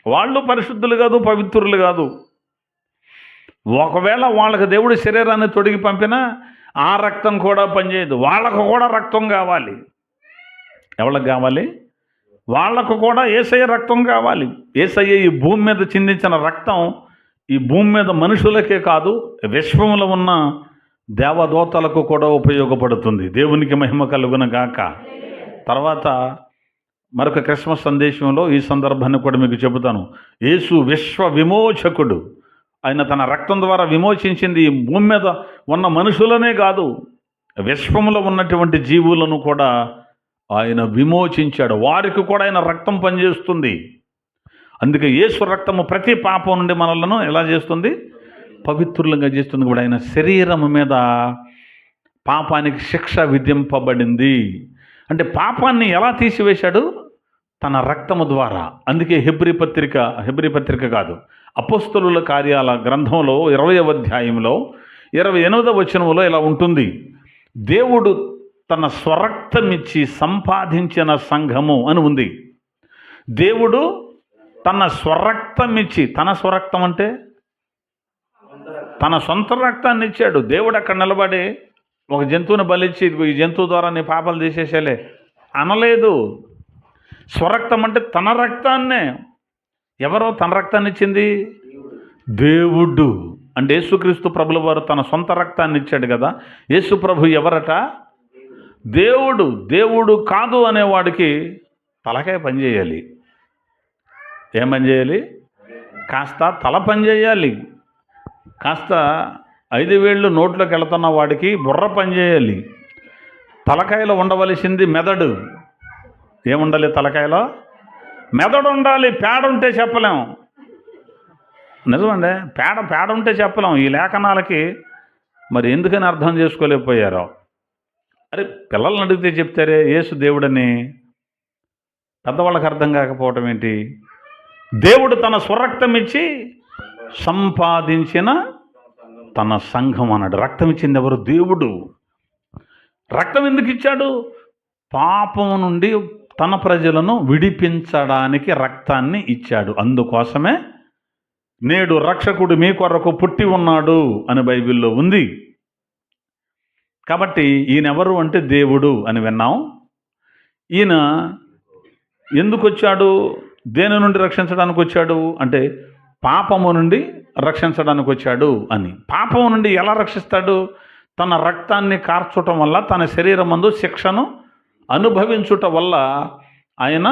Speaker 1: వాళ్ళు పరిశుద్ధులు కాదు, పవిత్రులు కాదు. ఒకవేళ వాళ్ళకి దేవుడు శరీరాన్ని తొడిగి పంపినా ఆ రక్తం కూడా పనిచేయదు. వాళ్ళకు కూడా రక్తం కావాలి. ఎవరికి కావాలి? వాళ్ళకు కూడా యేసయ్య రక్తం కావాలి. యేసయ్య ఈ భూమి మీద చిందించిన రక్తం ఈ భూమి మీద మనుషులకే కాదు, విశ్వంలో ఉన్న దేవదూతలకు కూడా ఉపయోగపడుతుంది. దేవునికి మహిమ కలుగునగాక. తర్వాత మరొక క్రిస్మస్ సందేశంలో ఈ సందర్భాన్ని కూడా మీకు చెబుతాను. యేసు విశ్వ విమోచకుడు. ఆయన తన రక్తం ద్వారా విమోచించింది ఈ భూమి మీద ఉన్న మనుషులనే కాదు, విశ్వంలో ఉన్నటువంటి జీవులను కూడా ఆయన విమోచించాడు. వారికి కూడా ఆయన రక్తం పనిచేస్తుంది. అందుకే యేసు రక్తము ప్రతి పాపం నుండి మనలను ఎలా చేస్తుంది? పవిత్రులుగా చేస్తుంది. కూడా ఆయన శరీరం మీద పాపానికి శిక్ష విధింపబడింది. అంటే పాపాన్ని ఎలా తీసివేశాడు? తన రక్తము ద్వారా. అందుకే హెబ్రీ పత్రిక కాదు, అపోస్తలుల కార్యాల గ్రంథంలో 20వ అధ్యాయంలో 28వ వచనంలో ఇలా ఉంటుంది: దేవుడు తన స్వరక్తమిచ్చి సంపాదించిన సంఘము అని ఉంది. దేవుడు తన స్వరక్తమిచ్చి, తన స్వరక్తం అంటే తన సొంత రక్తాన్ని ఇచ్చాడు. దేవుడు అక్కడ నిలబడి ఒక జంతువుని బలిచ్చి ఈ జంతువు ద్వారా నీ పాపాలు తీసేసేలే అనలేదు. స్వరక్తం అంటే తన రక్తాన్నే. ఎవరో తన రక్తాన్ని ఇచ్చింది? దేవుడు. అంటే యేసుక్రీస్తు ప్రభుల వారు తన సొంత రక్తాన్ని ఇచ్చాడు కదా. యేసు ప్రభు ఎవరట? దేవుడు. దేవుడు కాదు అనేవాడికి తలకాయ పనిచేయాలి. ఏం పని చేయాలి? కాస్త తల పని చేయాలి. కాస్త 5 వేళ్ళు నోట్లోకి వెళుతున్న వాడికి బుర్ర పని చేయాలి. తలకాయలో ఉండవలసింది మెదడు. ఏముండాలి తలకాయలో? మెదడు ఉండాలి. పేడ ఉంటే చెప్పలేం. నిజమండి, పేడ ఉంటే చెప్పలేం. ఈ లేఖనాలకి మరి ఎందుకని అర్థం చేసుకోలేకపోయారో. అరే, పిల్లల్ని అడిగితే చెప్తారే యేసు దేవుడని, పెద్దవాళ్ళకి అర్థం కాకపోవటం ఏంటి? దేవుడు తన స్వరక్తం ఇచ్చి సంపాదించిన తన సంఘం అన్నాడు. రక్తం ఇచ్చింది ఎవరు? దేవుడు. రక్తం ఎందుకు ఇచ్చాడు? పాపం నుండి తన ప్రజలను విడిపించడానికి రక్తాన్ని ఇచ్చాడు. అందుకోసమే నేడు రక్షకుడు మీ కొరకు పుట్టి ఉన్నాడు అని బైబిల్లో ఉంది. కాబట్టి ఈయన ఎవరు అంటే దేవుడు అని విన్నాం. ఈయన ఎందుకు వచ్చాడు? దేని నుండి రక్షించడానికి వచ్చాడు అంటే పాపము నుండి రక్షించడానికి వచ్చాడు అని. పాపము నుండి ఎలా రక్షిస్తాడు? తన రక్తాన్ని కార్చటం వల్ల, తన శరీరమందు శిక్షను అనుభవించుట వల్ల ఆయన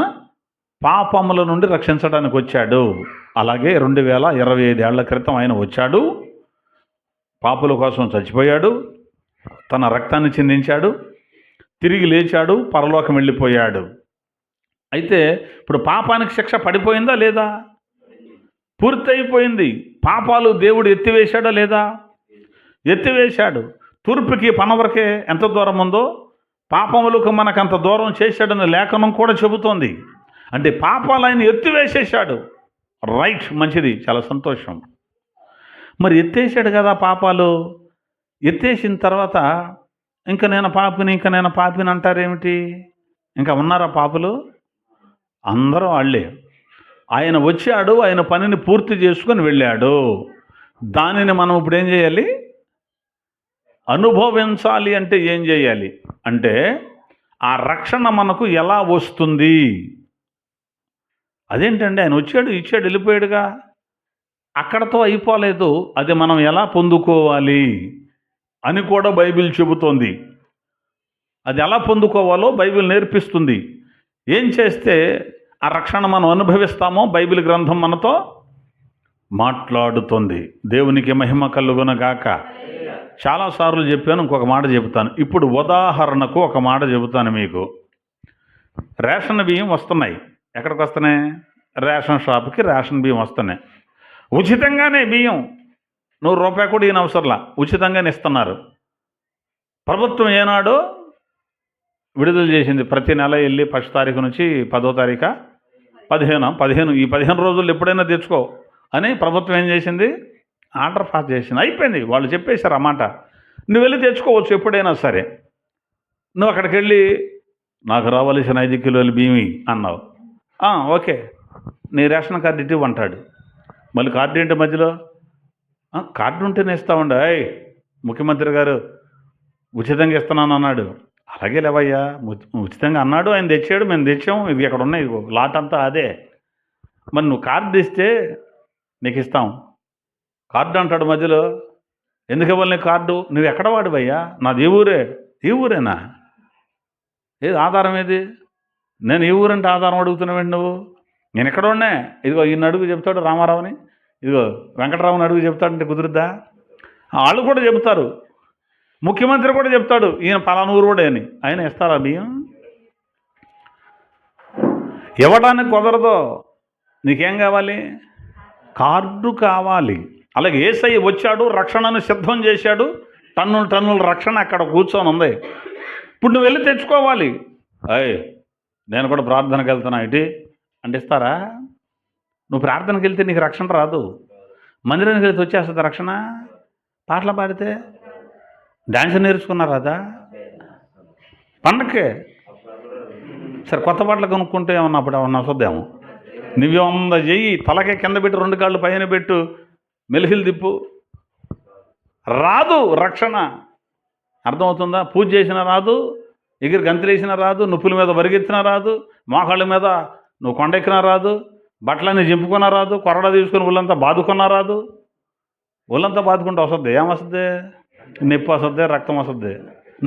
Speaker 1: పాపముల నుండి రక్షించడానికి వచ్చాడు. అలాగే 2025 ఏళ్ల క్రితం ఆయన వచ్చాడు, పాపుల కోసం చచ్చిపోయాడు, తన రక్తాన్ని చిందించాడు, తిరిగి లేచాడు, పరలోకం వెళ్ళిపోయాడు. అయితే ఇప్పుడు పాపానికి శిక్ష పడిపోయిందా లేదా? పూర్తయిపోయింది. పాపాలు దేవుడు ఎత్తివేశాడా లేదా? ఎత్తివేశాడు. తూర్పుకి పనవరకే ఎంత దూరం ఉందో పాపములకు మనకంత దూరం చేశాడని లేఖనం కూడా చెబుతోంది. అంటే పాపాలు ఆయన ఎత్తివేసేశాడు. రైట్, మంచిది, చాలా సంతోషం. మరి ఎత్తేసాడు కదా పాపాలు. ఎత్తేసిన తర్వాత ఇంకా నేను పాపిని అంటారేమిటి? ఇంకా ఉన్నారా పాపులు? అందరూ వాళ్ళే. ఆయన వచ్చాడు, ఆయన పనిని పూర్తి చేసుకొని వెళ్ళాడు. దానిని మనం ఇప్పుడు ఏం చేయాలి? అనుభవించాలి. అంటే ఏం చేయాలి అంటే ఆ రక్షణ మనకు ఎలా వస్తుంది? అదేంటండి, ఆయన వచ్చాడు, ఇచ్చాడు, వెళ్ళిపోయాడుగా. అక్కడతో అయిపోలేదు. అది మనం ఎలా పొందుకోవాలి అని కూడా బైబిల్ చెబుతోంది. అది ఎలా పొందుకోవాలో బైబిల్ నేర్పిస్తుంది. ఏం చేస్తే ఆ రక్షణ మనం అనుభవిస్తామో బైబిల్ గ్రంథం మనతో మాట్లాడుతుంది. దేవునికి మహిమ కలుగునగాక. చాలాసార్లు చెప్పాను, ఇంకొక మాట చెబుతాను. ఇప్పుడు ఉదాహరణకు ఒక మాట చెబుతాను మీకు. రేషన్ బియ్యం వస్తున్నాయి. ఎక్కడికి వస్తున్నాయి? రేషన్ షాప్కి రేషన్ బియ్యం వస్తున్నాయి. ఉచితంగానే బియ్యం, ₹100 కూడా ఈయన అవసరంలా, ఉచితంగానే ఇస్తున్నారు. ప్రభుత్వం ఏనాడు విడుదల చేసింది. ప్రతి నెల వెళ్ళి 1వ తారీఖు నుంచి 10వ తారీఖు 15 ఈ 15 రోజులు ఎప్పుడైనా తెచ్చుకో అని ప్రభుత్వం ఏం చేసింది? ఆర్డర్ పాస్ చేసింది. అయిపోయింది. వాళ్ళు చెప్పేశారు అన్నమాట. నువ్వు వెళ్ళి తెచ్చుకోవచ్చు ఎప్పుడైనా సరే. నువ్వు అక్కడికి వెళ్ళి నాకు రావాల్సిన 5 కిలోల బియ్యం అన్నావు. ఓకే, నీ రేషన్ కార్డు ఇటు అంటాడు. మళ్ళీ కార్డు ఏంటి మధ్యలో? కార్డు ఉంటేనే ఇస్తామండి. ముఖ్యమంత్రి గారు ఉచితంగా ఇస్తున్నాను అన్నాడు. అలాగే లేవయ్యా, ఉచితంగా అన్నాడు, ఆయన తెచ్చాడు, మేము తెచ్చాము, ఇది ఎక్కడ ఉన్నాయి, ఇదిగో లాట్ అంతా అదే. మరి నువ్వు కార్డు ఇస్తే నీకు ఇస్తాం. కార్డు అంటాడు మధ్యలో. ఎందుకు ఇవ్వాలి నీకు కార్డు? నువ్వు ఎక్కడ వాడివయ్యా? నాది ఈ ఊరే. ఈ ఊరేనా? ఏది ఆధారం ఏది? నేను ఈ ఊరంటే ఆధారం అడుగుతున్నావేంటి నువ్వు? నేను ఎక్కడ ఉన్నా? ఇదిగో ఈయన అడుగు చెప్తాడు రామారావుని, ఇదిగో వెంకటరావుని అడుగు చెప్తాడంటే కుదురుద్దా? వాళ్ళు కూడా చెబుతారు, ముఖ్యమంత్రి కూడా చెప్తాడు ఈయన పలానా ఊరు కూడా అని. ఆయన ఇస్తారా బియ్యం? ఇవ్వడానికి కుదరదు. నీకేం కావాలి? కార్డు కావాలి. అలాగే యేసయ్య వచ్చాడు, రక్షణను సిద్ధం చేశాడు, టన్నుల రక్షణ అక్కడ కూర్చొని ఉంది. ఇప్పుడు నువ్వు వెళ్ళి తెచ్చుకోవాలి. నేను కూడా ప్రార్థనకి వెళ్తున్నా ఇటీ అంటే ఇస్తారా? నువ్వు ప్రార్థనకి వెళ్తే నీకు రక్షణ రాదు. మందిరానికి వెళ్తే వచ్చేస్తుంది రక్షణ. పాటలు పాడితే డాన్స్ నేర్చుకున్నారు కదా పండక్కే. సరే కొత్త బట్టలు కొనుక్కుంటే ఏమన్నా అప్పుడు ఏమన్నా వస్తుందేమో. నువ్వేమన్నా చెయ్యి, తలకే కింద పెట్టి 2 కాళ్ళు పైన పెట్టు, మెలిహిలు తిప్పు, రాదు రక్షణ. అర్థమవుతుందా? పూజ చేసినా రాదు, ఎగిరి గంతులేసినా రాదు, నొప్పుల మీద పరిగెత్తినా రాదు, మోకాళ్ళ మీద నువ్వు కొండెక్కినా రాదు, బట్టలన్నీ చింపుకున్నా రాదు, కొరడా తీసుకుని ఒళ్ళంతా బాదుకున్నా రాదు. ఒళ్ళంతా బాదుకుంటే వస్తుంది, ఏమొస్తుంది? నొప్పి వస్తుంది, రక్తం వస్తుంది.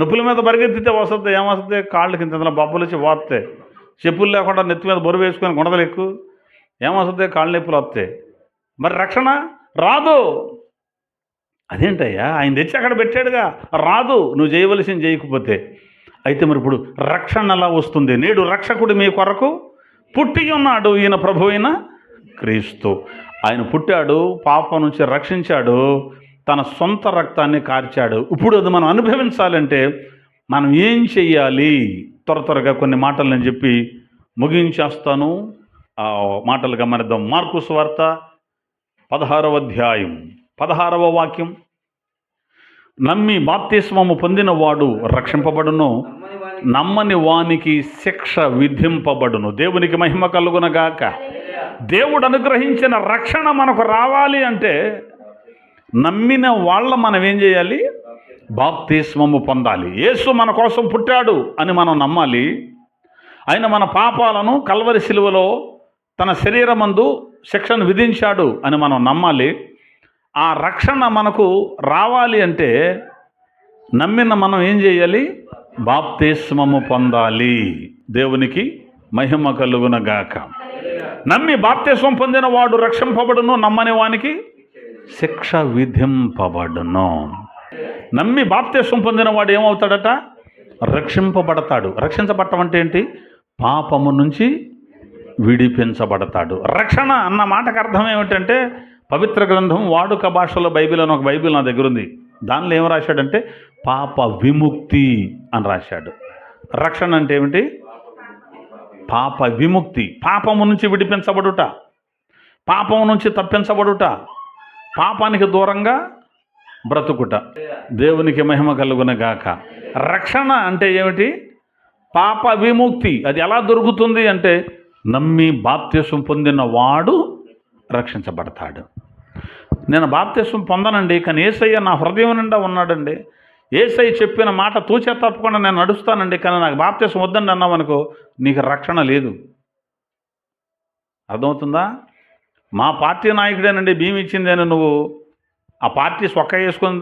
Speaker 1: నొప్పుల మీద పరిగెత్తితే వస్తుంది, ఏమొస్తుంది? కాళ్ళ కింద బొబ్బలు వచ్చి పోతాయి. చెప్పులు లేకుండా నెత్తి మీద బరువు వేసుకొని గుణదలు ఎక్కువ ఏమొస్తుంది? కాళ్ళ నొప్పులు వస్తాయి. మరి రక్షణ రాదు. అదేంటయ్యా, ఆయన తెచ్చి అక్కడ పెట్టాడుగా, రాదు నువ్వు చేయవలసింది చేయకపోతే. అయితే మరి ఇప్పుడు రక్షణ ఎలా వస్తుంది? నేడు రక్షకుడు మీ కొరకు పుట్టి ఉన్నాడు, ఈయన ప్రభువైన క్రీస్తు. ఆయన పుట్టాడు, పాపం నుంచి రక్షించాడు, తన సొంత రక్తాన్ని కార్చాడు. ఇప్పుడు అది మనం అనుభవించాలంటే మనం ఏం చెయ్యాలి? త్వరగా కొన్ని మాటలు నేను చెప్పి ముగించేస్తాను. ఆ మాటలు గమనిద్దాం. మార్కు సువార్త 16వ అధ్యాయం 16వ వాక్యం. నమ్మి బాప్తిస్మము పొందిన వాడు రక్షింపబడును, నమ్మని వానికి శిక్ష విధింపబడును. దేవునికి మహిమ కలుగునగాక. దేవుడు అనుగ్రహించిన రక్షణ మనకు రావాలి అంటే నమ్మిన వాళ్ళ మనం ఏం చేయాలి? బాప్తిస్మము పొందాలి. యేసు మన కోసం పుట్టాడు అని మనం నమ్మాలి. ఆయన మన పాపాలను కల్వరి శిలువలో తన శరీరమందు శిక్షను విధించాడు అని మనం నమ్మాలి. ఆ రక్షణ మనకు రావాలి అంటే నమ్మిన మనం ఏం చేయాలి? బాప్తిస్మము పొందాలి. దేవునికి మహిమ కలుగునగాక. నమ్మి బాప్తిస్మం పొందిన వాడు రక్షింపబడును, నమ్మని వానికి శిక్ష విధింపబడును. నమ్మి బాప్తిస్మం పొందిన వాడు ఏమవుతాడట? రక్షింపబడతాడు. రక్షించబడటం అంటే ఏంటి? పాపము నుంచి విడిపించబడతాడు. రక్షణ అన్న మాటకు అర్థం ఏమిటంటే, పవిత్ర గ్రంథం వాడుక భాషలో బైబిల్ అని ఒక బైబిల్ నా దగ్గర ఉంది. దానిలో ఏం రాశాడంటే పాప విముక్తి అని రాశాడు. రక్షణ అంటే ఏమిటి? పాప విముక్తి. పాపము నుంచి విడిపించబడుట, పాపము నుంచి తప్పించబడుట, పాపానికి దూరంగా బ్రతుకుట. దేవునికి మహిమ కలుగునగాక. రక్షణ అంటే ఏమిటి? పాప విముక్తి. అది ఎలా దొరుకుతుంది అంటే నమ్మి బాప్తిస్మం పొందిన వాడు రక్షించబడతాడు. నేను బాప్తిస్మం పొందనండి, కానీ యేసయ్య నా హృదయం నిండా ఉన్నాడండి, యేసయ్య చెప్పిన మాట తూచే తప్పకుండా నేను నడుస్తానండి, కానీ నాకు బాప్తిస్మం వద్దండి అన్నావనుకో, నీకు రక్షణ లేదు. అర్థమవుతుందా? మా పార్టీ నాయకుడేనండి బియ్యం ఇచ్చిందని నువ్వు ఆ పార్టీ సొక్క వేసుకొని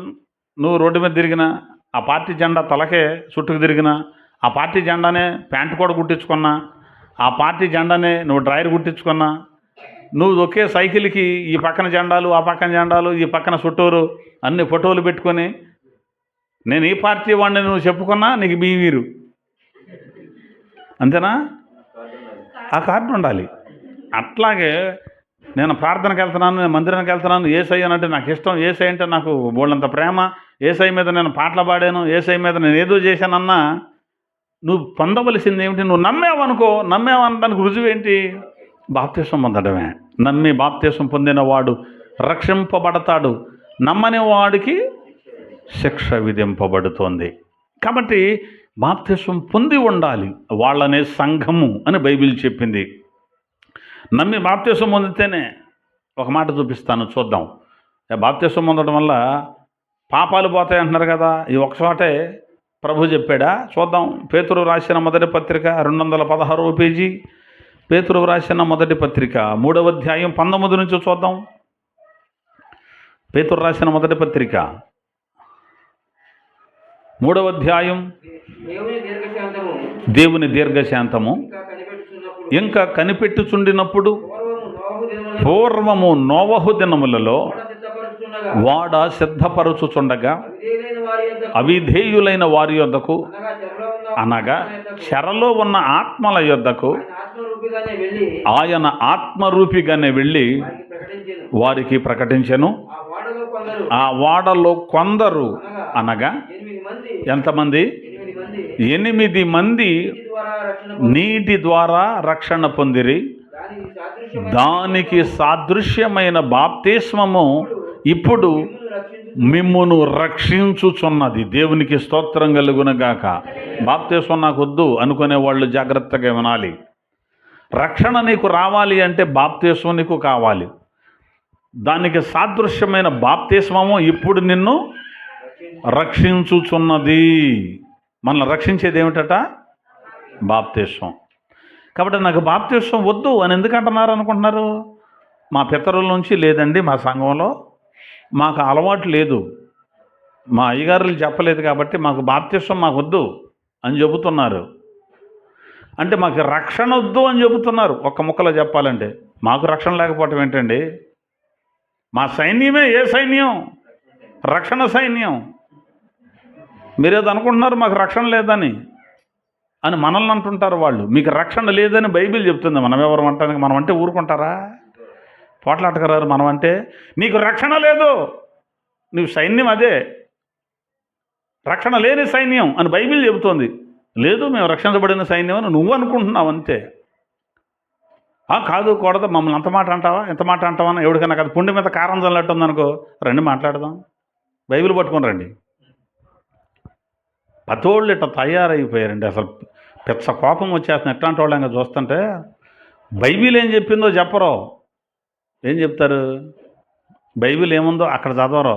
Speaker 1: నువ్వు రోడ్డు మీద తిరిగినా, ఆ పార్టీ జెండా తలకే చుట్టుకు తిరిగినా, ఆ పార్టీ జెండానే ప్యాంటు కూడా కుట్టించుకున్నా, ఆ పార్టీ జెండానే నువ్వు డ్రైవర్ కుట్టించుకున్నా, నువ్వు ఒకే సైకిల్కి ఈ పక్కన జెండాలు, ఆ పక్కన జెండాలు, ఈ పక్కన చుట్టూరు అన్ని ఫోటోలు పెట్టుకొని నేను ఈ పార్టీ వాడిని నువ్వు చెప్పుకున్నా, నీకు బీవీరు అంతేనా? ఆ కార్డు ఉండాలి. అట్లాగే నేను ప్రార్థనకి వెళ్తున్నాను, నేను మందిరానికి వెళ్తున్నాను, యేసయ్య అంటే నాకు ఇష్టం, యేసయ్య అంటే నాకు బోళ్ళంత ప్రేమ, యేసయ్య మీద నేను పాటలు పాడాను, యేసయ్య మీద నేను ఏదో చేశానన్నా, నువ్వు పొందవలసింది ఏమిటి? నువ్వు నమ్మేవనుకో, నమ్మేవనడానికి రుజువు ఏంటి? బాప్తిస్మం పొందడమే. నమ్మి బాప్తిస్మం పొందిన వాడు రక్షింపబడతాడు, నమ్మని వాడికి శిక్ష విధింపబడుతోంది. కాబట్టి బాప్తిస్మం పొంది ఉండాలి వాళ్ళనే సంఘము అని బైబిల్ చెప్పింది. నమ్మి బాప్తిస్మం పొందితేనే, ఒక మాట చూపిస్తాను చూద్దాం. బాప్తిస్మం పొందడం వల్ల పాపాలు పోతాయి అంటున్నారు కదా, ఈ ఒకచోటే ప్రభు చెప్పాడా? చూద్దాం. పేతురు రాసిన మొదటి పత్రిక 216వ పేజీ. పేతురు రాసిన మొదటి పత్రిక 3వ అధ్యాయం 19 నుంచి చూద్దాం. పేతురు రాసిన మొదటి పత్రిక 3వ అధ్యాయం. దేవుని దీర్ఘశాంతము ఇంకా కనిపెట్టుచుండినప్పుడు పూర్వము నోవహు దినములలో వాడ సిద్ధపరచుచుండగా అవిధేయులైన వారి యొద్దకు, అనగా చెరలో ఉన్న ఆత్మల యొద్దకు ఆయన ఆత్మరూపిగానే వెళ్ళి వారికి ప్రకటించెను. ఆ వాడలో కొందరు, అనగా ఎంతమంది? 8 మంది నీటి ద్వారా రక్షణ పొందిరి, దానికి సాదృశ్యమైన బాప్తిస్మము ఇప్పుడు మిమ్మును రక్షించుచున్నది. దేవునికి స్తోత్రం కలుగునగాక. బాప్తిస్మం నాకు వద్దు అనుకునే వాళ్ళు జాగ్రత్తగా వినాలి. రక్షణ నీకు రావాలి అంటే బాప్తిస్మం నీకు కావాలి. దానికి సాదృశ్యమైన బాప్తిస్మము ఇప్పుడు నిన్ను రక్షించుచున్నది. మనల్ని రక్షించేది ఏమిటట? బాప్తిస్మం. కాబట్టి నాకు బాప్తిస్మం వద్దు అని ఎందుకంటున్నారు అనుకుంటున్నారు? మా పితరుల నుంచి లేదండి, మా సంఘంలో మాకు అలవాటు లేదు, మా అయ్యగారులు చెప్పలేదు కాబట్టి మాకు బాప్తిస్మం మాకు వద్దు అని చెబుతున్నారు. అంటే మాకు రక్షణ వద్దు అని చెబుతున్నారు. ఒక్క ముక్కలో చెప్పాలంటే మాకు రక్షణ లేకపోవటం ఏంటండి? మా సైన్యమే ఏ సైన్యం? రక్షణ సైన్యం. మీరేదో అనుకుంటున్నారు మాకు రక్షణ లేదని అని మనల్ని అంటుంటారు వాళ్ళు. మీకు రక్షణ లేదని బైబిల్ చెప్తుంది. మనం ఎవరు అంటానికి? మనం అంటే ఊరుకుంటారా? పోట్లాటకరారు. మనం అంటే నీకు రక్షణ లేదు, నీవు సైన్యం అదే, రక్షణ లేని సైన్యం అని బైబిల్ చెబుతోంది. లేదు, మేము రక్షించబడిన సైన్యం అని నువ్వు అనుకుంటున్నావు అంతే. కాదు, కూడదు, మమ్మల్ని అంత మాట అంటావా ఇంత మాట అంటావా అని ఎవరికైనా కాదు, పుండి మీద కారం చల్లట్టు ఉందనుకో, రండి మాట్లాడదాం, బైబిల్ పట్టుకొని రండి. పతోళ్ళు ఇట్లా తయారైపోయారండి. అసలు పెద్ద కోపం వచ్చేస్తుంది ఎట్లాంటి వాళ్ళు ఇంకా చూస్తుంటే. బైబిల్ ఏం చెప్పిందో చెప్పరు. ఏం చెప్తారు? బైబిల్ ఏముందో అక్కడ చదవరు.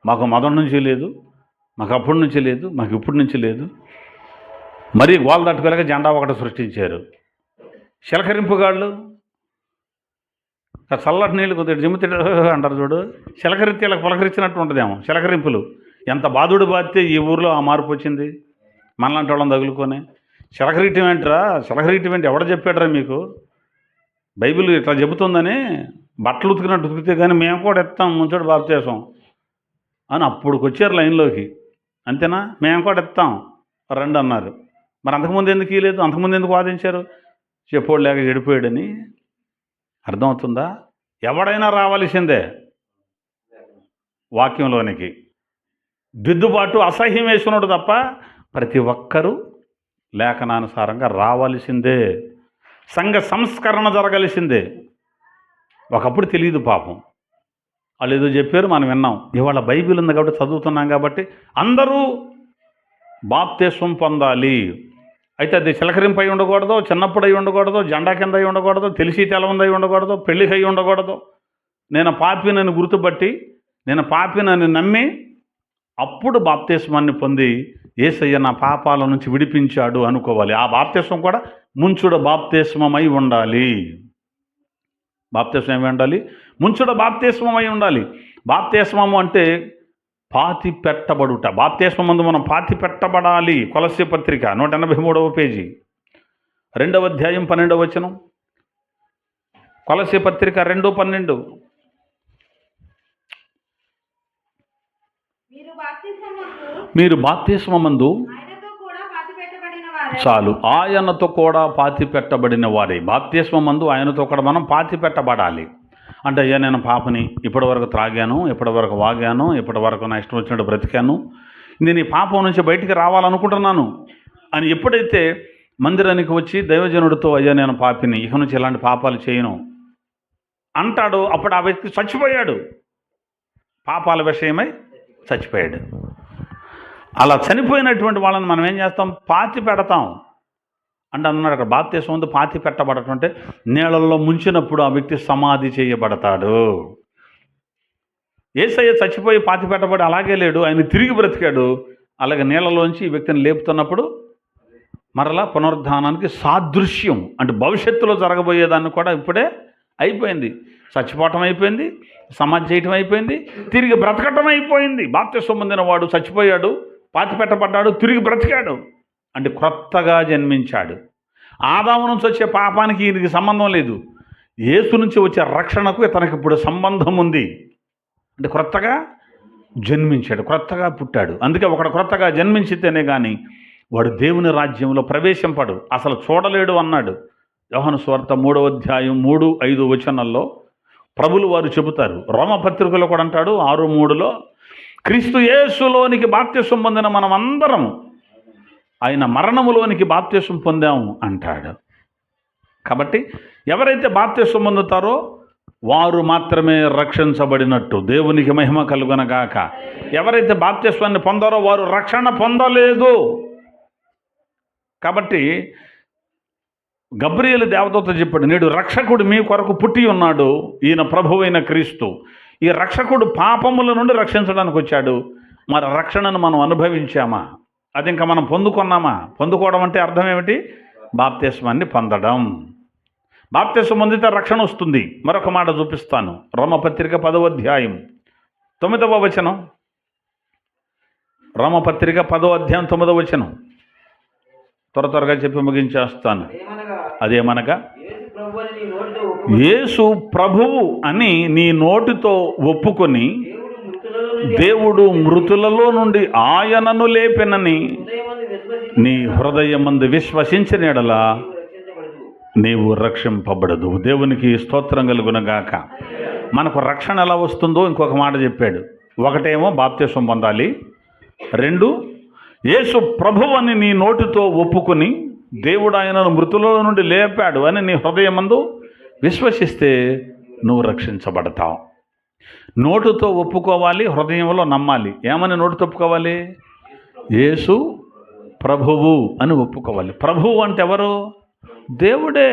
Speaker 1: మాకు మొదటి నుంచి లేదు, మాకు అప్పటి నుంచి లేదు, మాకు ఇప్పటి నుంచి లేదు. మరీ గోల తట్టుకోలేక జెండా ఒకటి సృష్టించారు. చిలకరింపుగాళ్ళు చల్లటి నీళ్ళు కొద్దిగా జిమ్మితి అంటారు చూడు, చిలకరిత్యాలకు పులకరించినట్టు ఉంటుందేమో చిలకరింపులు. ఎంత బాధుడు బాధితే ఈ ఊరిలో ఆ మార్పు వచ్చింది. మనలాంటి వాళ్ళని తగులుకొని చిలకరీయటం ఏంటరా, చిలకరీయటం ఏంటి, ఎవడ చెప్పాడరా మీకు? బైబిల్ ఇట్లా చెబుతుందని బట్టలు ఉతికినట్టు ఉతికితే కానీ మేము కూడా ఎత్తాం ముంచోడు బాప్తిస్మం అని అప్పుడుకి వచ్చారు లైన్లోకి. అంతేనా? మేము కూడా ఎత్తాం రండి అన్నారు. మరి అంతకుముందు ఎందుకు ఇవ్వలేదు? అంతకుముందు ఎందుకు వాదించారు? చెప్పోడు లేక చెడిపోయాడని. అర్థమవుతుందా? ఎవడైనా రావాల్సిందే వాక్యంలోనికి. దిద్దుబాటు అసహ్యం వేసుకున్నాడు తప్ప ప్రతి ఒక్కరూ లేఖనానుసారంగా రావాల్సిందే. సంఘ సంస్కరణ జరగాల్సిందే. ఒకప్పుడు తెలియదు పాపం, వాళ్ళు ఏదో చెప్పారు మనం విన్నాం. ఇవాళ బైబిల్ ఉంది కాబట్టి చదువుతున్నాం కాబట్టి అందరూ బాప్తిస్మం పొందాలి. అయితే అది చిలకరింపు అయి ఉండకూడదు, చిన్నప్పుడు అయి ఉండకూడదు, జెండా కింద అయి ఉండకూడదు, తెలిసి తెలవంది అయి ఉండకూడదు, పెళ్ళికి అయి ఉండకూడదు. నేను పాపినని గుర్తుపట్టి, నేను పాపినని నమ్మి అప్పుడు బాప్తిస్మాన్ని పొంది యేసయ్య నా పాపాల నుంచి విడిపించాడు అనుకోవాలి. ఆ బాప్తిస్మం కూడా ముంచుడు బాప్తిస్మమై ఉండాలి. బాప్తిస్మం ఏమై ఉండాలి? ముంచుడు బాప్తిస్మమై ఉండాలి. బాప్తిస్మము అంటే పాతి పెట్టబడుట. బాప్తిస్మం ముందు మనం పాతి పెట్టబడాలి. కొలస్సీ పత్రిక 183వ పేజీ 2వ అధ్యాయం 12వ వచనం. కొలస్సీ పత్రిక 2:12. మీరు బాప్తిస్మమందు చాలు ఆయనతో కూడా పాతి పెట్టబడిన వారే. బాప్తిస్మమందు ఆయనతో కూడా మనం పాతి పెట్టబడాలి. అంటే అయ్యా నేను పాపని, ఇప్పటివరకు త్రాగాను, ఇప్పటివరకు వాగాను, ఇప్పటివరకు నా ఇష్టం వచ్చినట్టు బ్రతికాను, నేను ఈ పాపం నుంచి బయటికి రావాలనుకుంటున్నాను అని ఎప్పుడైతే మందిరానికి వచ్చి దైవజనుడితో అయ్యా నేను పాపిని, ఇక నుంచి ఇలాంటి పాపాలు చేయను అంటాడు, అప్పుడు ఆ వ్యక్తి చచ్చిపోయాడు. పాపాల విషయమై చచ్చిపోయాడు. అలా చనిపోయినటువంటి వాళ్ళని మనం ఏం చేస్తాం? పాతి పెడతాం. అంటే అన్నాడు అక్కడ బాప్తిస్మం ముందు పాతి పెట్టబడటం అంటే నీళ్ళల్లో ముంచినప్పుడు ఆ వ్యక్తి సమాధి చేయబడతాడు. యేసయ్య చచ్చిపోయి పాతి పెట్టబడి అలాగే లేడు, ఆయన తిరిగి బ్రతికాడు. అలాగే నీళ్ళలోంచి ఈ వ్యక్తిని లేపుతున్నప్పుడు మరలా పునరుద్ధానానికి సాదృశ్యం, అంటే భవిష్యత్తులో జరగబోయేదాన్ని కూడా ఇప్పుడే అయిపోయింది. చచ్చిపోవటం అయిపోయింది, సమాధి చేయటం అయిపోయింది, తిరిగి బ్రతకటం అయిపోయింది. బాప్తిస్మం పొందిన వాడు చచ్చిపోయాడు, పాతి పెట్టబడ్డాడు, తిరిగి బ్రతికాడు, అంటే క్రొత్తగా జన్మించాడు. ఆదాము నుంచి వచ్చే పాపానికి ఈయనకి సంబంధం లేదు. యేసు నుంచి వచ్చే రక్షణకు ఇతనికి ఇప్పుడు సంబంధం ఉంది. అంటే క్రొత్తగా జన్మించాడు, క్రొత్తగా పుట్టాడు. అందుకే ఒకడు క్రొత్తగా జన్మించితేనే కానీ వాడు దేవుని రాజ్యంలో ప్రవేశింపడు, అసలు చూడలేడు అన్నాడు యోహాను సువార్త 3వ అధ్యాయం 3-5 వచనాల్లో ప్రభులు వారు చెబుతారు. రోమపత్రికలో కూడా అంటాడు 6:3లో క్రీస్తు యేసులోనికి బాప్తిస్మం పొందిన మనం అందరం ఆయన మరణములోనికి బాప్తిసం పొందాము అంటాడు. కాబట్టి ఎవరైతే బాప్తిసం పొందుతారో వారు మాత్రమే రక్షించబడినట్టు. దేవునికి మహిమ కలుగునగాక. ఎవరైతే బాప్తిస్వాన్ని పొందారో వారు రక్షణ పొందలేదు. కాబట్టి గబ్రియేలు దేవదూత చెప్పాడు, నేడు రక్షకుడు మీ కొరకు పుట్టి ఉన్నాడు, ఈయన ప్రభువైన క్రీస్తు. ఈ రక్షకుడు పాపముల నుండి రక్షించడానికి వచ్చాడు. మరి రక్షణను మనం అనుభవించామా? అది ఇంకా మనం పొందుకున్నామా? పొందుకోవడం అంటే అర్థం ఏమిటి? బాప్తిస్మాన్ని పొందడం. బాప్తిసం పొందితే రక్షణ వస్తుంది. మరొక మాట చూపిస్తాను. రోమపత్రిక 10వ అధ్యాయం 9వ వచనం. రోమపత్రిక 10వ అధ్యాయం 9వ వచనం. త్వరగా చెప్పి ముగించేస్తాను. అదేమనగా, యేసు ప్రభువు అని నీ నోటితో ఒప్పుకొని దేవుడు మృతులలో నుండి ఆయనను లేపెనని నీ హృదయమందు విశ్వసించిన యెడల నీవు రక్షింపబడదు. దేవునికి స్తోత్రం కలుగునగాక. మనకు రక్షణ ఎలా వస్తుందో ఇంకొక మాట చెప్పాడు. ఒకటేమో బాప్తిసం పొందాలి. 2, యేసు ప్రభువని నీ నోటితో ఒప్పుకొని దేవుడు ఆయనను మృతులలో నుండి లేపాడు అని నీ హృదయమందు విశ్వసిస్తే నువ్వు రక్షించబడతావు. నోటుతో ఒప్పుకోవాలి, హృదయంలో నమ్మాలి. ఏమని నోటితో ఒప్పుకోవాలి? యేసు ప్రభువు అని ఒప్పుకోవాలి. ప్రభువు అంటే ఎవరు? దేవుడే.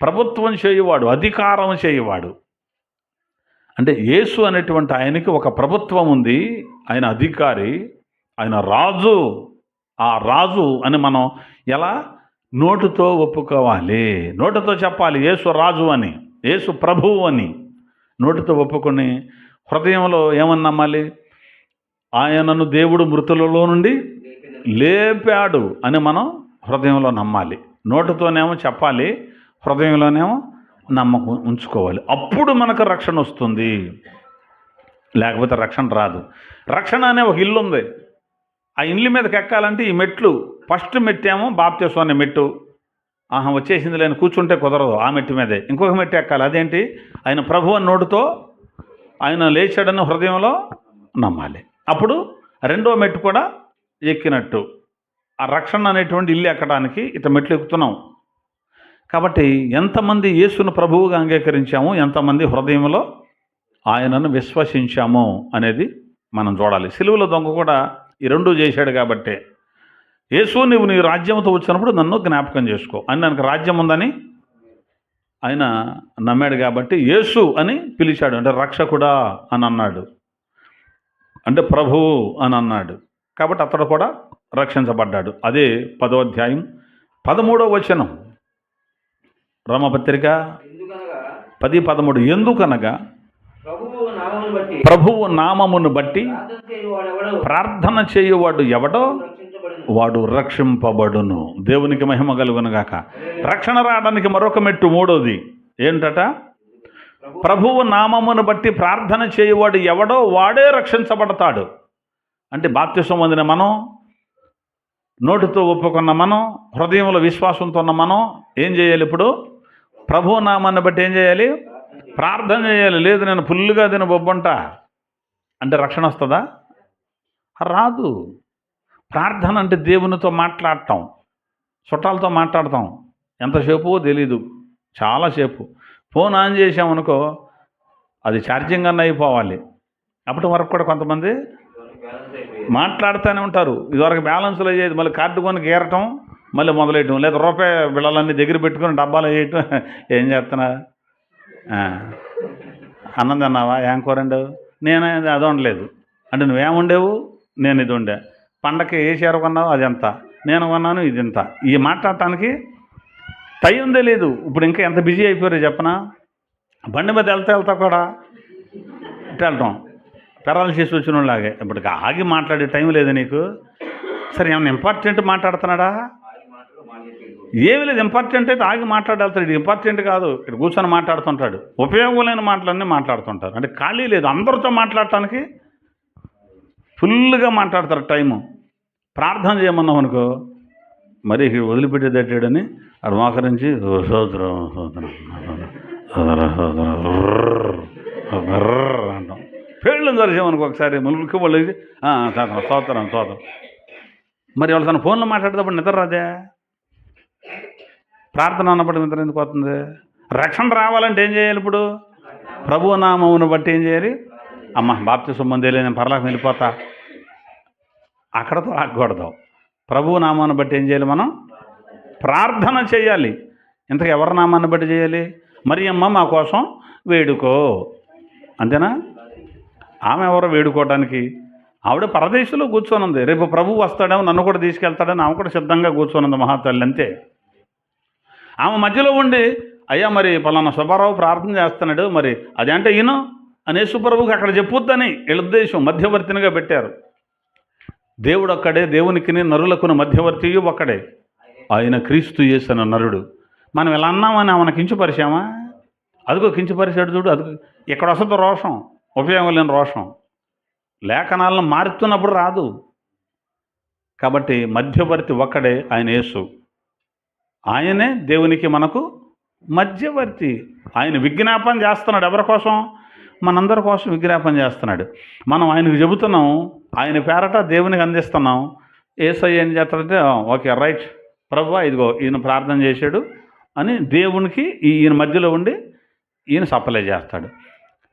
Speaker 1: ప్రభుత్వం చేయువాడు, అధికారం చేయువాడు. అంటే యేసు అనేటువంటి ఆయనకి ఒక ప్రభుత్వం ఉంది. ఆయన అధికారి, ఆయన రాజు. ఆ రాజు అని మనం ఎలా? నోటుతో ఒప్పుకోవాలి. నోటుతో చెప్పాలి యేసు రాజు అని, యేసు ప్రభువు అని. నోటితో ఒప్పుకొని హృదయంలో ఏమని నమ్మాలి? ఆయనను దేవుడు మృతులలో నుండి లేపాడు అని మనం హృదయంలో నమ్మాలి. నోటితోనేమో చెప్పాలి, హృదయంలోనేమో నమ్మకం ఉంచుకోవాలి. అప్పుడు మనకు రక్షణ వస్తుంది, లేకపోతే రక్షణ రాదు. రక్షణ అనే ఒక ఇల్లు ఉంది. ఆ ఇల్లు మీదకి ఎక్కాలంటే ఈ మెట్లు. ఫస్ట్ మెట్టు ఏమో బాప్తిసం అనే మెట్టు. వచ్చేసింది లేని కూర్చుంటే కుదరదు. ఆ మెట్టు మీదే ఇంకొక మెట్టు ఎక్కాలి. అదేంటి? ఆయన ప్రభు అని నోటితో ఆయన లేచాడని హృదయంలో నమ్మాలి. అప్పుడు రెండో మెట్టు కూడా ఎక్కినట్టు. ఆ రక్షణ అనేటువంటి ఇల్లు ఎక్కడానికి ఇట్లా మెట్లు ఎక్కుతున్నాం. కాబట్టి ఎంతమంది యేసును ప్రభువుగా అంగీకరించాము, ఎంతమంది హృదయంలో ఆయనను విశ్వసించాము అనేది మనం చూడాలి. సిలువలో దొంగ కూడా ఈ రెండు చేశాడు. కాబట్టి యేసు, నువ్వు నీ రాజ్యంతో వచ్చినప్పుడు నన్ను జ్ఞాపకం చేసుకో అని, నాకు రాజ్యం ఉందని ఆయన నమ్మాడు. కాబట్టి యేసు అని పిలిచాడు. అంటే రక్షకుడా అని అన్నాడు, అంటే ప్రభువు అని అన్నాడు. కాబట్టి అతడు కూడా రక్షించబడ్డాడు. అదే 10వ అధ్యాయం 13వ వచనం. రోమపత్రిక 10:13. ఎందుకనగా ప్రభువు నామమును బట్టి ప్రార్థన చేయువాడు ఎవడో వాడు రక్షింపబడును. దేవునికి మహిమ కలుగునుగాక. రక్షణ రావడానికి మరొక మెట్టు, మూడోది ఏంటట? ప్రభువు నామమును బట్టి ప్రార్థన చేయువాడు ఎవడో వాడే రక్షించబడతాడు. అంటే బాప్తిసం పొందిన మనం, నోటితో ఒప్పుకున్న మనం, హృదయంలో విశ్వాసంతో ఉన్న మనం ఏం చేయాలి? ఇప్పుడు ప్రభువు నామాన్ని బట్టి ఏం చేయాలి? ప్రార్థన చేయాలి. లేదు నేను ఫుల్గా తిన బొబ్బంట అంటే రక్షణ వస్తుందా? రాదు. ప్రార్థన అంటే దేవునితో మాట్లాడటం. చుట్టాలతో మాట్లాడతాం ఎంతసేపు తెలీదు, చాలాసేపు. ఫోన్ ఆన్ చేసామనుకో అది ఛార్జింగ్ అన్న అయిపోవాలి. అప్పటి వరకు కూడా కొంతమంది మాట్లాడుతూనే ఉంటారు. ఇదివరకు బ్యాలెన్స్లో అయ్యేది, మళ్ళీ కార్డు కొని గీరటం, మళ్ళీ మొదలెట్టడం, లేదా రూపాయి బిళ్ళలన్నీ దగ్గర పెట్టుకుని డబ్బాలు వేయటం. ఏం చేస్తున్నా? అన్నం తిన్నావా? ఏం కూరండు? నేను అది ఉండలేదు అంటే నువ్వేముండేవు? నేను ఇది ఉండే. పండగకి ఏ చీర కొన్నావు? అది ఎంత? నేను కొన్నాను, ఇది ఎంత. ఈ మాట్లాడటానికి టైం తెలియదు. ఇప్పుడు ఇంకా ఎంత బిజీ అయిపోయారో చెప్పనా? బండి మీద వెళ్తా కూడా ఇట్లా వెళ్ళటం, పెరాలసిస్ వచ్చిన వాళ్ళలాగే. ఇప్పటికి ఆగి మాట్లాడే టైం లేదు నీకు. సరే ఏమన్నా ఇంపార్టెంట్ మాట్లాడుతున్నాడా? ఏమి లేదు. ఇంపార్టెంట్ అయితే ఆగి మాట్లాడేళ్తాడు. ఇది ఇంపార్టెంట్ కాదు, ఇక్కడ కూర్చొని మాట్లాడుతుంటాడు. ఉపయోగం లేని మాటలన్నీ మాట్లాడుతుంటారు. అంటే ఖాళీ లేదు. అందరితో మాట్లాడటానికి ఫుల్గా మాట్లాడతారు టైము. ప్రార్థన చేయమన్నాం అనుకో, మరి వదిలిపెట్టేదట్టాడని అడు మోకరించి సోదరం అంటాం. పేళ్ళని జరిసామనుకో ఒకసారి ములుకు వాళ్ళు స్తోత్రం. మరి వాళ్ళు తన ఫోన్లో మాట్లాడేటప్పుడు నిద్ర రాదే? ప్రార్థన అన్నప్పుడు నిద్ర ఎందుకు పోతుంది? రక్షణ రావాలంటే ఏం చేయాలి? ఇప్పుడు ప్రభువు నామమును బట్టి ఏం చేయాలి? అమ్మ బాప్తిసం పొందేలే, నేను పరలోకం వెళ్ళిపోతా, అక్కడతో ఆగకూడదు. ప్రభువు నామాన్ని బట్టి ఏం చేయాలి? మనం ప్రార్థన చేయాలి. ఇంతకు ఎవరి నామాన్ని బట్టి చేయాలి? మరియమ్మ మా కోసం వేడుకో, అంతేనా? ఆమె ఎవరో వేడుకోవడానికి? ఆవిడ పరదేశంలో కూర్చొనుంది. రేపు ప్రభువు వస్తాడేమో, నన్ను కూడా తీసుకెళ్తాడని ఆమె కూడా సిద్ధంగా కూర్చొనుంది మహాతల్లి, అంతే. ఆమె మధ్యలో ఉండి, అయ్యా మరి పలానా సుబ్బారావు ప్రార్థన చేస్తున్నాడు, మరి అదేంటే ఈయన అనే సుబ్బారావుకి అక్కడ చెప్పొద్దని వీళ్ళ ఉద్దేశం. మధ్యవర్తినిగా పెట్టారు. దేవుడు ఒక్కడే, దేవునికిని నరులకును మధ్యవర్తియు ఒక్కడే, ఆయన క్రీస్తు యేసు నరుడు. మనం ఇలా అన్నామని ఆమెను కించపరిచామా? అదిగో కించపరిచాడు చూడు. అది ఇక్కడ వస్తుంది రోషం, ఉపయోగం లేని రోషం. లేఖనాలను మారుతున్నప్పుడు రాదు. కాబట్టి మధ్యవర్తి ఒక్కడే, ఆయన యేసు. ఆయనే దేవునికి మనకు మధ్యవర్తి. ఆయన విజ్ఞాపన చేస్తున్నాడు. ఎవరి కోసం? మనందరి కోసం విజ్ఞాపన చేస్తున్నాడు. మనం ఆయనకు చెబుతున్నాం, ఆయన పేరట దేవునికి అందిస్తున్నాం. యేసయ్య ఏం చేస్తాడంటే, ఓకే రైట్ ప్రభువా, ఇదిగో ఈయన ప్రార్థన చేశాడు అని దేవునికి ఈయన మధ్యలో ఉండి ఈయన సప్లై చేస్తాడు.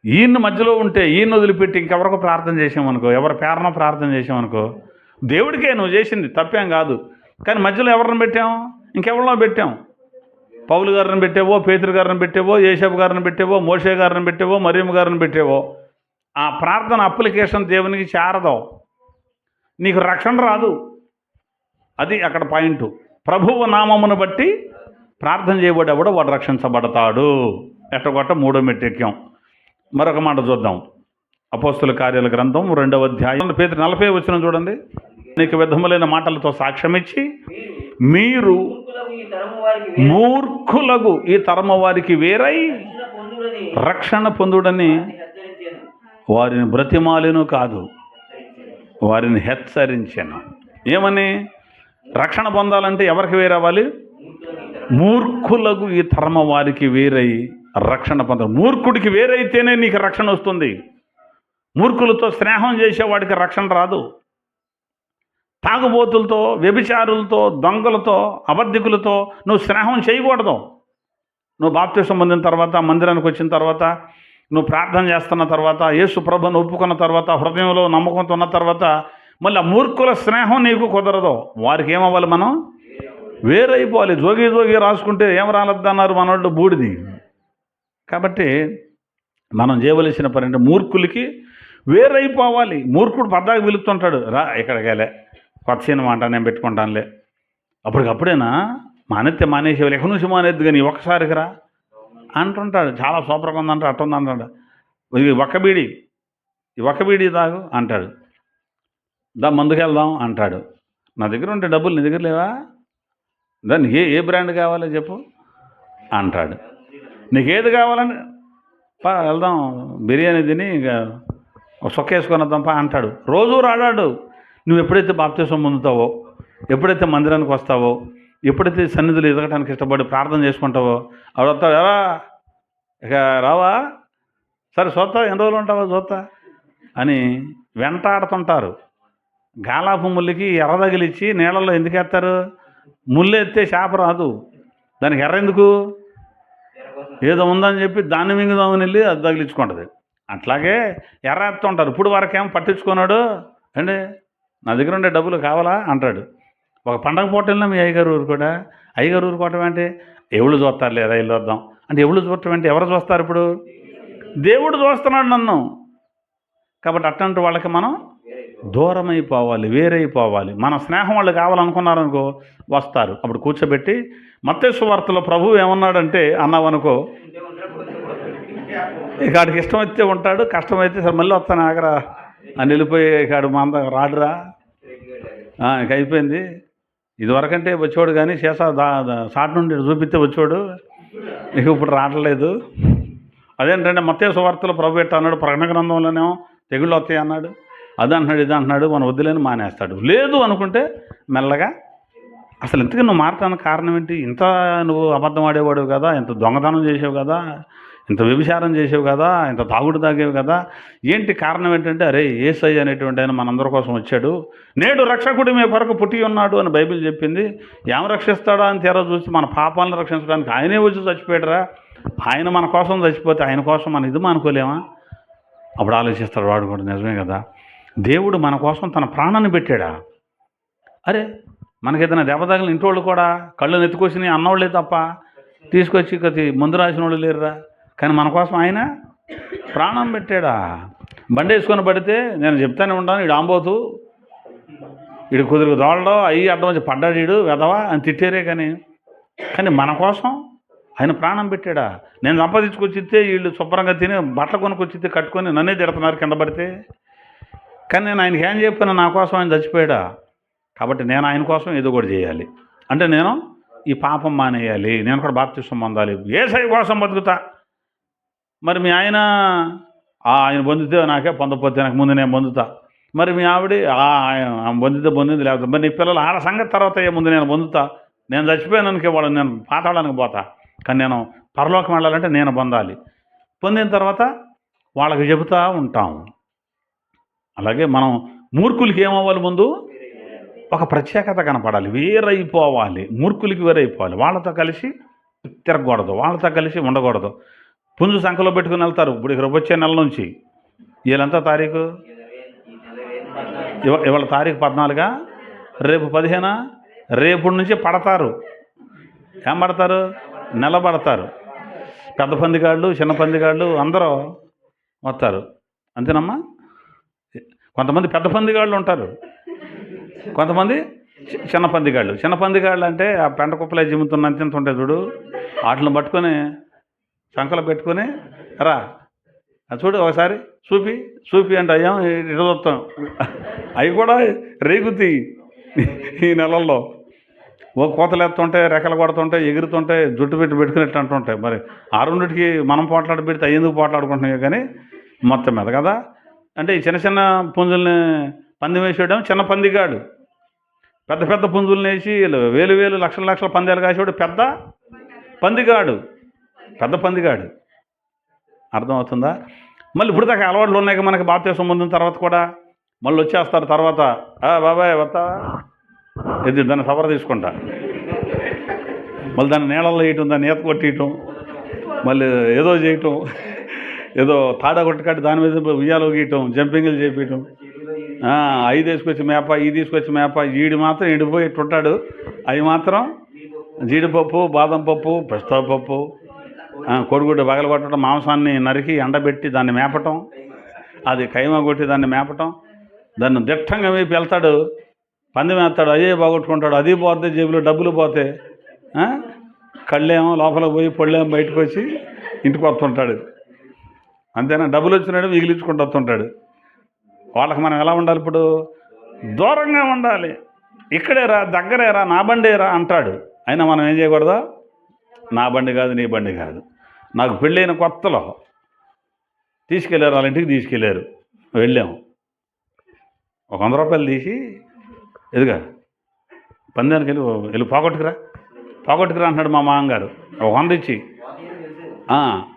Speaker 1: ఈయన మధ్యలో ఉంటే ఈయన వదిలిపెట్టి ఇంకెవరికి ప్రార్థన చేసామనుకో, ఎవరి పేరున ప్రార్థన చేసామనుకో, దేవుడికే నువ్వు చేసింది తప్పేం కాదు. కానీ మధ్యలో ఎవరిని పెట్టాం? ఇంకెవరినో పెట్టాం. పౌలు గారిని పెట్టేవో, పేతురు గారిని పెట్టేవో, యేషబు గారిని పెట్టేవో, మోషే గారిని పెట్టేవో, మరియమ్మ గారిని పెట్టేవో. ఆ ప్రార్థన అప్లికేషన్ దేవునికి చేరదో, నీకు రక్షణ రాదు. అది అక్కడ పాయింట్. ప్రభువు నామమును బట్టి ప్రార్థన చేయబడేవాడు వాడు రక్షించబడతాడు. ఎట్టగొట్ట 3వ మెట్టు ఎక్కాం. మరొక మాట చూద్దాం. అపోస్తుల కార్యాల గ్రంథం 2వ అధ్యాయం పేతురు 40వ వచనం చూడండి. అనేక విధములైన మాటలతో సాక్ష్యమిచ్చి మీరు మూర్ఖులకు ఈ తరము వారికి వేరై రక్షణ పొందుడని వారిని బ్రతిమాలెను కాదు, వారిని హెచ్చరించెను. ఏమని? రక్షణ పొందాలంటే ఎవరికి వేరవ్వాలి? మూర్ఖులకు ఈ తరమ వారికి వేరై రక్షణ పొందాలి. మూర్ఖుడికి వేరైతేనే నీకు రక్షణ వస్తుంది. మూర్ఖులతో స్నేహం చేసేవాడికి రక్షణ రాదు. తాగుబోతులతో, వ్యభిచారులతో, దొంగలతో, అబద్ధికులతో నువ్వు స్నేహం చేయకూడదు. నువ్వు బాప్తిసం పొందిన తర్వాత, మందిరానికి వచ్చిన తర్వాత, నువ్వు ప్రార్థన చేస్తున్న తర్వాత, యేసు ప్రభువును ఒప్పుకున్న తర్వాత, హృదయంలో నమ్మకంతో ఉన్న తర్వాత, మళ్ళీ ఆ మూర్ఖుల స్నేహం నీకు కుదరదు. వారికి ఏమవ్వాలి? మనం వేరైపోవాలి. జోగి జోగి రాసుకుంటే ఏం రాలద్దన్నారు మనోళ్ళు, బూడిది. కాబట్టి మనం చేయవలసిన పని అంటే మూర్ఖులకి వేరైపోవాలి. మూర్ఖుడు పద్దాకి పిలుస్తుంటాడు, రా ఇక్కడికి వెళ్ళే కొత్త సినిమా అంట, నేను పెట్టుకుంటానులే. అప్పటికప్పుడేనా మానేస్తే మానేసేవాళ్ళు, ఎక్కడి నుంచి మానేద్దు కానీ ఒక్కసారికి రా అంటుంటాడు. చాలా సూపర్గా ఉందంట, అట్టుంది అంటాడు. ఇది ఒక్క బీడీ తాగు అంటాడు. దా ముందుకెళ్దాం అంటాడు. నా దగ్గర ఉంటే డబ్బులు నీ దగ్గర లేవా? దాన్ని ఏ బ్రాండ్ కావాలో చెప్పు అంటాడు. నీకు ఏది కావాలని వెళ్దాం, బిర్యానీ తిని ఇక సొక్కేసుకొని వద్దాంపా అంటాడు. రోజు రాడాడు. నువ్వు ఎప్పుడైతే బాప్తిసం పొందుతావో, ఎప్పుడైతే మందిరానికి వస్తావో, ఎప్పుడైతే సన్నిధులు ఎదగటానికి ఇష్టపడి ప్రార్థన చేసుకుంటావో, ఆవిడ వస్తాడు, ఎలా ఇక రావా, సరే చూస్తా, ఎన్ని రోజులు ఉంటావో చూస్తా అని వెంటాడుతుంటారు. గాలాపు ముళ్ళకి ఎర్ర తగిలిచ్చి నీళ్ళల్లో ఎందుకు వేస్తారు? ముళ్ళు ఎత్తే చేప రాదు, దానికి ఎర్ర ఎందుకు? ఏదో ఉందని చెప్పి దాన్ని మింగుదామని వెళ్ళి అది తగిలించుకుంటుంది. అట్లాగే ఎర్ర ఎత్తుంటారు. ఇప్పుడు వరకేం పట్టించుకున్నాడు అండి, నా దగ్గర ఉండే డబ్బులు కావాలా అంటాడు. ఒక పండగ పూట వెళ్ళినా మీ అయ్యగారు ఊరు కూడా, అయ్యగారు ఊరుకోవటం అంటే ఎవరు చూస్తారు లేదా ఇల్లు వద్దాం అంటే, ఎవరు చూడటం అంటే ఎవరు చూస్తారు? ఇప్పుడు దేవుడు చూస్తున్నాడు నన్ను. కాబట్టి అట్లాంటి వాళ్ళకి మనం దూరమైపోవాలి, వేరైపోవాలి. మన స్నేహం వాళ్ళు కావాలనుకున్నారనుకో వస్తారు. అప్పుడు కూర్చోబెట్టి మత్తయి సువార్తలో ప్రభువు ఏమన్నాడంటే, అన్నావనుకో ఇక ఆడికి ఇష్టమైతే ఉంటాడు, కష్టమైతే సరే మళ్ళీ వస్తాను ఆగరా అని వెళ్ళిపోయి ఇక మా అంతా రాడురా, ఇక అయిపోయింది. ఇదివరకంటే వచ్చేవాడు కానీ షాట్ నుండి చూపిస్తే వచ్చేవాడు, ఇక ఇప్పుడు రావట్లేదు. అదేంటంటే మత్తయి సువార్తలో ప్రభు ఎట్ట అన్నాడు, ప్రకటన గ్రంథంలోనేమో తెగుళ్ళు వస్తాయి అన్నాడు, అది అంటున్నాడు, ఇది అంటున్నాడు, మనం వద్దులేని మానేస్తాడు. లేదు అనుకుంటే మెల్లగా అసలు ఇంతకీ నువ్వు మారటానికి కారణం ఏంటి? ఇంత నువ్వు అబద్ధం ఆడేవాడు కదా, ఇంత దొంగతనం చేసావు కదా, ఇంత వ్యభిచారం చేసేవి కదా, ఇంత తాగుడు తాగేవి కదా, ఏంటి కారణం ఏంటంటే, అరే యేసయ్య అనేటువంటి ఆయన మనందరి కోసం వచ్చాడు, నేడు రక్షకుడు మీ కొరకు పుట్టి ఉన్నాడు అని బైబిల్ చెప్పింది. ఏం రక్షిస్తాడా అని తీరా చూసి మన పాపాలను రక్షించడానికి ఆయనే వచ్చి చచ్చిపోయాడురా, ఆయన మన కోసం చచ్చిపోతే ఆయన కోసం మన ఇది అనుకోలేమా? అప్పుడు ఆలోచిస్తాడు వాడు కూడా, నిజమే కదా, దేవుడు మన కోసం తన ప్రాణాన్ని పెట్టాడా? అరే మనకేదైనా దెబ్బ తగిలిన ఇంటోళ్ళు కూడా కళ్ళు నెత్తుకొచ్చినాయి అన్నోళ్ళే తప్ప తీసుకొచ్చి ముందు రాసిన వాళ్ళు లేరురా, కానీ మన కోసం ఆయన ప్రాణం పెట్టాడా? బండి వేసుకొని పడితే నేను చెప్తానే ఉంటాను, వీడు ఆంబోతు, వీడు కుదురు దోళ్ళలో అయ్యి అడ్డం వచ్చి పడ్డాడు వీడు వెదవా అని తిట్టారే, కానీ మన కోసం ఆయన ప్రాణం పెట్టాడా? నేను సంపాదించుకొచ్చితే వీళ్ళు శుభ్రంగా తిని బట్టలు కొనుక్కొచ్చితే కట్టుకొని నన్నే తిడుతున్నారు కింద పడితే, కానీ నేను ఆయనకి ఏం చెప్పాను, నా కోసం ఆయన చచ్చిపోయాడా? కాబట్టి నేను ఆయన కోసం ఏదో కూడా చేయాలి, అంటే నేను ఈ పాపం మానేయాలి, నేను కూడా బాప్తిస్మం పొందాలి, యేసయ్య కోసం బతుకుతా. మరి మీ ఆయన పొందితే నాకే, పొందకపోతే నాకు ముందు నేను పొందుతా. మరి మీ ఆవిడ పొందితే పొందింది, లేకపోతే మరి నీ పిల్లలు ఆడ సంగతి తర్వాత అయ్యే ముందు నేను పొందుతా. నేను చచ్చిపోయాను వాళ్ళు నేను పాతాళానికి పోతా, కానీ నేను పరలోకం వెళ్ళాలంటే నేను పొందాలి. పొందిన తర్వాత వాళ్ళకి చెబుతూ ఉంటాం. అలాగే మనం మూర్ఖులకి ఏమవ్వాలి, ముందు ఒక ప్రత్యేకత కనపడాలి, వేరైపోవాలి, మూర్ఖులకి వేరైపోవాలి, వాళ్ళతో కలిసి తిరగకూడదు, వాళ్ళతో కలిసి ఉండకూడదు. పుంజు సంఖలో పెట్టుకుని వెళ్తారు. ఇప్పుడు ఇక్కడ వచ్చే నెల నుంచి వీళ్ళంతా తారీఖు, ఇవాళ తారీఖు 14, రేపు 15, రేపు నుంచి పడతారు. ఏం పడతారు? నిలబడతారు. పెద్ద పందిగాళ్ళు, చిన్న పందిగాళ్ళు అందరూ వస్తారు, అంతేనమ్మా. కొంతమంది పెద్ద పందిగాళ్ళు ఉంటారు, కొంతమంది చిన్న పందిగాళ్ళు. చిన్న పందిగాళ్ళు అంటే ఆ పెంట కుప్పలే జిమ్ముతున్న అంత ఉంటాయి చూడు, వాటిని పట్టుకొని సంకలు పెట్టుకొని రా చూడు ఒకసారి చూపి అంటే అయ్యాం ఇడదొత్తాం. అవి కూడా రేగుతాయి ఈ నెలల్లో. ఓ కోతలు ఎత్తుంటాయి, రెక్కలు కొడుతుంటాయి, ఎగురుతుంటాయి, జుట్టు పెట్టుకునేట్టు అంటుంటాయి. మరి ఆ రెండిటికి మనం పోట్లాడి పెడితే అవి ఎందుకు పోట్లాడుకుంటున్నాయి? కానీ మొత్తం మీద కదా, అంటే ఈ చిన్న చిన్న పుంజుల్ని పందెం వేసేయడం చిన్న పందిగాడు, పెద్ద పెద్ద పుంజుల్ని వేసి వేలు లక్షల పందాలు కాసేవాడు పెద్ద పందిగాడు. అర్థమవుతుందా? మళ్ళీ ఇప్పుడు దాకా అలవాట్లు ఉన్నాయి మనకి. బాప్తిస్మం పొందిన తర్వాత కూడా మళ్ళీ వచ్చేస్తారు. తర్వాత బాబాయ్ వస్తా ఇది దాన్ని సవర తీసుకుంటా, మళ్ళీ దాన్ని నీళ్ళల్లో వేయటం, దాన్ని ఈత కొట్టేయటం, మళ్ళీ ఏదో చేయటం, ఏదో తాడా కొట్టుకట్టి దాని మీద ఉయ్యాలు గీయటం, జంపింగ్లు చేపించటం, అవి తీసుకొచ్చి మేప, ఇది తీసుకొచ్చి మేప. ఈడు మాత్రం ఎండిపోయేట్టుంటాడు. అవి మాత్రం జీడిపప్పు, బాదం పప్పు, పిస్తాపప్పు, కోడిగుడ్డు పగలగొట్టడం, మాంసాన్ని నరికి ఎండబెట్టి దాన్ని మేపటం, అది కైమా కొట్టి దాన్ని మేపటం, దాన్ని దిట్టంగా మేపి వెళ్తాడు, పంది మేస్తాడు, అయ్యే బాగొట్టుకుంటాడు. అది పోతే జేబులో డబ్బులు పోతే కళ్ళేమో లోపలికి పోయి పళ్ళేమో బయటకు వచ్చి ఇంటికి వస్తుంటాడు. అంతేనా? డబ్బులు వచ్చినాడు మిగిలించుకుంటూ వస్తుంటాడు. వాళ్ళకి మనం ఎలా ఉండాలి? ఇప్పుడు దూరంగా ఉండాలి. ఇక్కడేరా, దగ్గరేరా, నా బండేరా అంటాడు. అయినా మనం ఏం చేయకూడదు? నా బండి కాదు, నీ బండి కాదు. నాకు పెళ్ళైన కొత్తలో తీసుకెళ్ళారు, వాళ్ళ ఇంటికి తీసుకెళ్ళారు. వెళ్ళాము, ఒక 100 రూపాయలు తీసి ఎదుగా పందానికి వెళ్ళి పోగొట్టుకురా అంటున్నాడు మా మామగారు. ఒక 100 ఇచ్చి,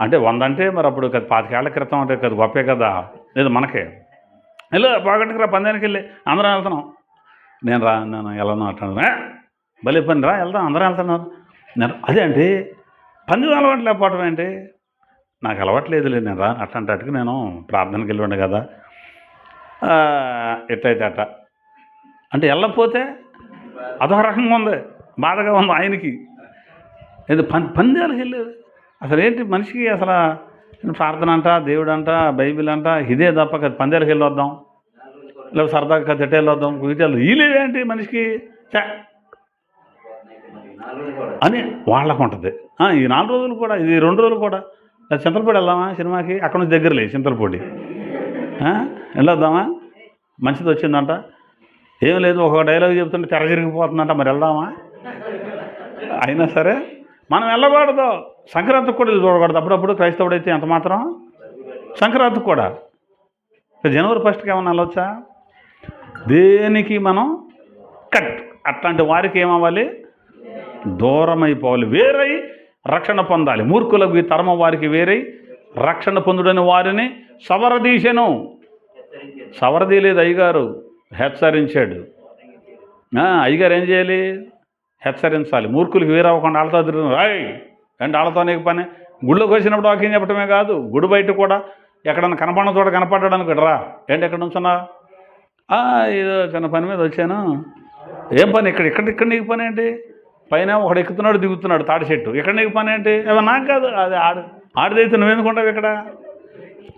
Speaker 1: అంటే 100 అంటే మరి అప్పుడు 25 ఏళ్ల క్రితం అంటే కదా, గొప్పే కదా, లేదు మనకే. వెళ్ళు పోగొట్టుకురా, పందానికి వెళ్ళి అందరం వెళ్తున్నాం. నేను వెళ్ళను అంటాను. భలే పని రా, వెళ్దాం, అందరం వెళ్తున్నారు. అదే అంటే పందెం అలవాటు లేకపోవటం ఏంటి? నాకు అలవాట్లేదులే, నేను రా అట్లాంటికి నేను ప్రార్థనకి వెళ్ళి ఉండే కదా, ఎట్లయితే అట్ట అంటే వెళ్ళకపోతే అదొక రకంగా ఉంది, బాధగా ఉంది ఆయనకి. ఏదో పందాలకు వెళ్ళేది అసలు ఏంటి మనిషికి? అసలు ప్రార్థన అంట, దేవుడు అంట, బైబిల్ అంట, ఇదే తప్ప కదా పందాలకు వెళ్ళి వద్దాం, లేదా సరదాగా కదా ఎట్ట వెళ్ళొద్దాం, వీటిల్లో వీలేదేంటి మనిషికి అని వాళ్ళకు ఉంటుంది. ఈ 4 రోజులు కూడా, ఇది 2 రోజులు కూడా చింతలపూడి వెళ్దామా సినిమాకి? అక్కడ నుంచి దగ్గరలే చింతలపూడి, వెళ్ళొద్దామా? మంచిది వచ్చిందంట. ఏం లేదు, ఒక డైలాగ్ చెప్తుంటే తెర తిరిగిపోతుందంట, మరి వెళ్దామా? అయినా సరే మనం వెళ్ళకూడదు. సంక్రాంతికి కూడా చూడకూడదు. అప్పుడప్పుడు క్రైస్తవుడు అయితే ఎంత మాత్రం సంక్రాంతికి కూడా. జనవరి 1కి ఏమన్నా వెళ్ళొచ్చా? దేనికి మనం అట్లాంటి వారికి ఏమవ్వాలి? దూరం అయిపోవాలి, వేరై రక్షణ పొందాలి. మూర్ఖులకు తరమ వారికి వేరే రక్షణ పొందుడని వారిని సవరదీశను. సవరదీయలేదు, అయ్యగారు హెచ్చరించాడు. అయ్యగారు ఏం చేయాలి? హెచ్చరించాలి. మూర్ఖులకు వేరవ్వకుండా ఆళ్ళతో రాయ్ అంటే ఆళ్ళతో నీకు పని. గుళ్ళోకి వచ్చినప్పుడు వాక్యం చెప్పడమే కాదు, గుడి బయట కూడా ఎక్కడన్నా కనపడిన చోట కనపడ్డానికి రా. ఏంటి ఎక్కడ నుంచున్నా? ఏదో చిన్న పని మీద వచ్చాను. ఏం పని? ఇక్కడ నీకు పని ఏంటి? పైన ఒకడు ఎక్కుతున్నాడు దిగుతున్నాడు తాడి చెట్టు. ఇక్కడ నీకు పని ఏంటి? నాకు కాదు, అది ఆడిదైతే నువ్వెందుకుంటావు ఇక్కడ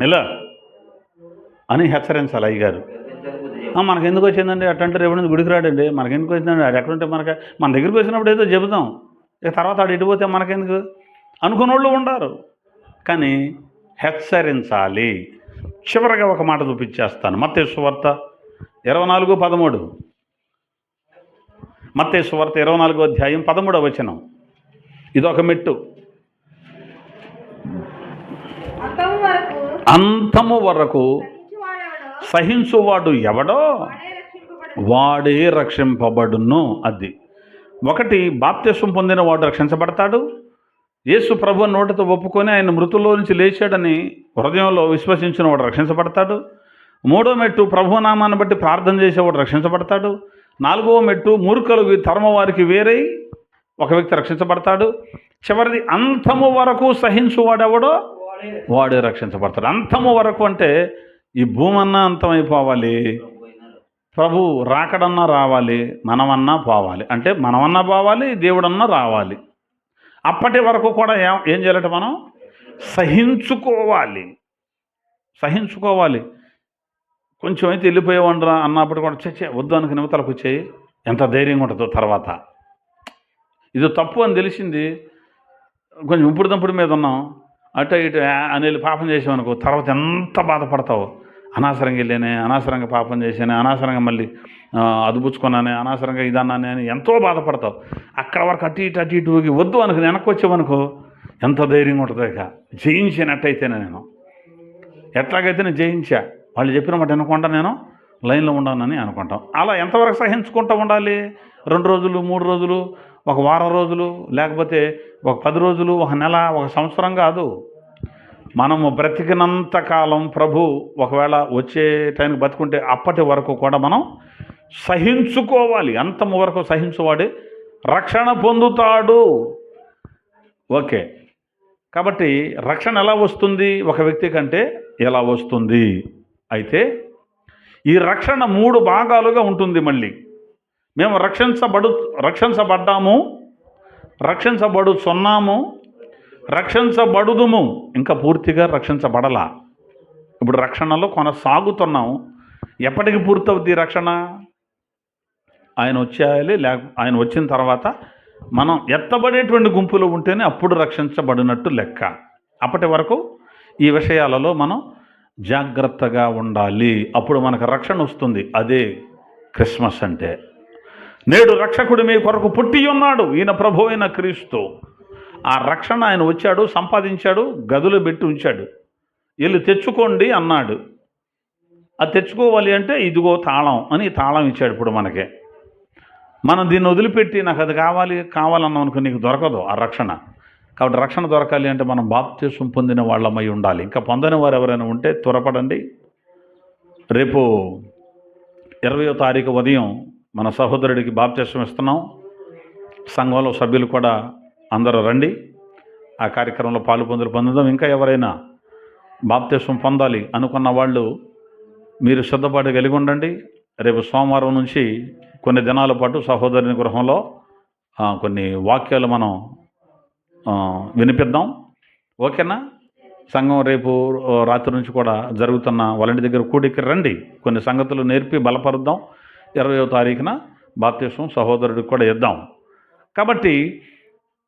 Speaker 1: ఇలా అని హెచ్చరించాలి అయ్యగారు. మనకెందుకు వచ్చిందండి అట్టంటే రేపు నుంచి గుడికి రాడండి. మనకెందుకు వచ్చిందండి? అది ఎక్కడుంటే మన దగ్గరికి వచ్చినప్పుడు ఏదో చెబుతాం, ఇక తర్వాత ఆడు ఇటుపోతే మనకెందుకు అనుకున్న వాళ్ళు ఉండరు. కానీ హెచ్చరించాలి. చివరగా ఒక మాట చూపించేస్తాను. మత్తయి సువార్త 24:13. మత్తయి సువార్త 24వ అధ్యాయం 13వ వచనం. ఇదొక మెట్టు. అంతము వరకు సహించువాడు ఎవడో వాడే రక్షింపబడును. అది ఒకటి, బాప్తిస్మం పొందిన వాడు రక్షించబడతాడు. యేసు ప్రభు నోటితో ఒప్పుకొని ఆయన మృతుల్లో నుంచి లేచాడని హృదయంలో విశ్వసించిన వాడు రక్షించబడతాడు. మూడో మెట్టు, ప్రభునామాన్ని బట్టి ప్రార్థన చేసేవాడు రక్షించబడతాడు. నాలుగవ మెట్టు, మూర్ఖులకు తరమ వారికి వేరై ఒక వ్యక్తి రక్షించబడతాడు. చివరిది, అంతము వరకు సహించువాడెవడో వాడే రక్షించబడతాడు. అంతము వరకు అంటే ఈ భూమన్నా అంతమైపోవాలి, ప్రభు రాకడన్నా రావాలి, మనమన్నా పోవాలి. అంటే మనమన్నా పోవాలి, దేవుడన్నా రావాలి. అప్పటి వరకు కూడా ఏం చేయాలంటే మనం సహించుకోవాలి. కొంచెం అయితే వెళ్ళిపోయేవాడిరా అన్నప్పుడు కూడా చచ్చే వద్దు అనుకుని యువతలకు వచ్చేయి. ఎంత ధైర్యంగా ఉంటుందో తర్వాత. ఇది తప్పు అని తెలిసింది, కొంచెం ఇప్పుడు దంపుడు మీద ఉన్నాం, అటు ఇటు అని వెళ్ళి పాపం చేసామనుకో, తర్వాత ఎంత బాధపడతావు. అనవసరంగా వెళ్ళానే, అనవసరంగా పాపం చేశానే, అనవసరంగా మళ్ళీ అదుపుచ్చుకున్నానే, అనవసరంగా ఇదన్నానే అని ఎంతో బాధపడతావు. అక్కడ వరకు అటు ఇటు ఊగి వద్దు అనుకుని వెనక్కి వచ్చామనుకో ఎంత ధైర్యంగా ఉంటుందో. ఇక జయించినట్టయితేనే నేను ఎట్లాగైతే నేను జయించా, వాళ్ళు చెప్పిన మాట అనుకుంటా నేను లైన్లో ఉండానని అనుకుంటాం. అలా ఎంతవరకు సహించుకుంటూ ఉండాలి? 2 రోజులు, 3 రోజులు, ఒక వారం రోజులు, లేకపోతే ఒక 10 రోజులు, ఒక నెల, ఒక సంవత్సరం కాదు. మనము బ్రతికినంత కాలం ప్రభు ఒకవేళ వచ్చే టైంకి బతుకుంటే అప్పటి వరకు కూడా మనం సహించుకోవాలి. అంతము వరకు సహించువాడే రక్షణ పొందుతాడు. ఓకే, కాబట్టి రక్షణ ఎలా వస్తుంది ఒక వ్యక్తి కంటే? ఎలా వస్తుంది అయితే ఈ రక్షణ 3 భాగాలుగా ఉంటుంది. మళ్ళీ మేము రక్షించబడ్డాము, రక్షించబడుచున్నాము, రక్షించబడుదుము, ఇంకా పూర్తిగా రక్షించబడలా. ఇప్పుడు రక్షణలో కొనసాగుతున్నాం. ఎప్పటికి పూర్తవుద్ది రక్షణ? ఆయన వచ్చేయాలి. ఆయన వచ్చిన తర్వాత మనం ఎత్తబడేటువంటి గుంపులో ఉంటేనే అప్పుడు రక్షించబడినట్టు లెక్క. అప్పటి వరకు ఈ విషయాలలో మనం జాగ్రత్తగా ఉండాలి. అప్పుడు మనకు రక్షణ వస్తుంది. అదే క్రిస్మస్ అంటే. నేడు రక్షకుడు మీ కొరకు పుట్టి ఉన్నాడు, ఈయన ప్రభు అయిన క్రీస్తు. ఆ రక్షణ ఆయన వచ్చాడు, సంపాదించాడు, గదులు పెట్టి ఉంచాడు. వీళ్ళు తెచ్చుకోండి అన్నాడు. అది తెచ్చుకోవాలి అంటే ఇదిగో తాళం అని తాళం ఇచ్చాడు. ఇప్పుడు మనకే మనం దీన్ని వదిలిపెట్టి నాకు అది కావాలన్నాం అనుకో, నీకు దొరకదు ఆ రక్షణ. కాబట్టి రక్షణ దొరకాలి అంటే మనం బాప్తిస్మం పొందిన వాళ్ళమై ఉండాలి. ఇంకా పొందని వారు ఎవరైనా ఉంటే త్వరపడండి. రేపు 20వ తారీఖు ఉదయం మన సహోదరుడికి బాప్తిస్మం ఇస్తున్నాం. సంఘంలో సభ్యులు కూడా అందరూ రండి, ఆ కార్యక్రమంలో పొందుదాం. ఇంకా ఎవరైనా బాప్తిస్మం పొందాలి అనుకున్న వాళ్ళు మీరు సిద్ధపాటు కలిగి ఉండండి. రేపు సోమవారం నుంచి కొన్ని దినాల పాటు సహోదరుని గృహంలో కొన్ని వాక్యాలు మనం వినిపిద్దాం. ఓకేనా? సంఘం రేపు రాత్రి నుంచి కూడా జరుగుతున్న వాళ్ళ దగ్గర కూడికి రండి, కొన్ని సంగతులు నేర్పి బలపరుద్దాం. 20వ తారీఖున బాప్తిస్మం సహోదరుడికి కూడా ఇద్దాం. కాబట్టి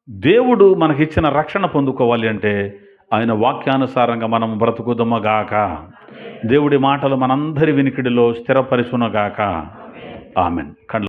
Speaker 1: దేవుడు మనకిచ్చిన రక్షణ పొందుకోవాలి అంటే ఆయన వాక్యానుసారంగా మనం బ్రతుకుదమగాక. దేవుడి మాటలు మనందరి వినికిడిలో స్థిరపరిచునగాక. ఆమెన్.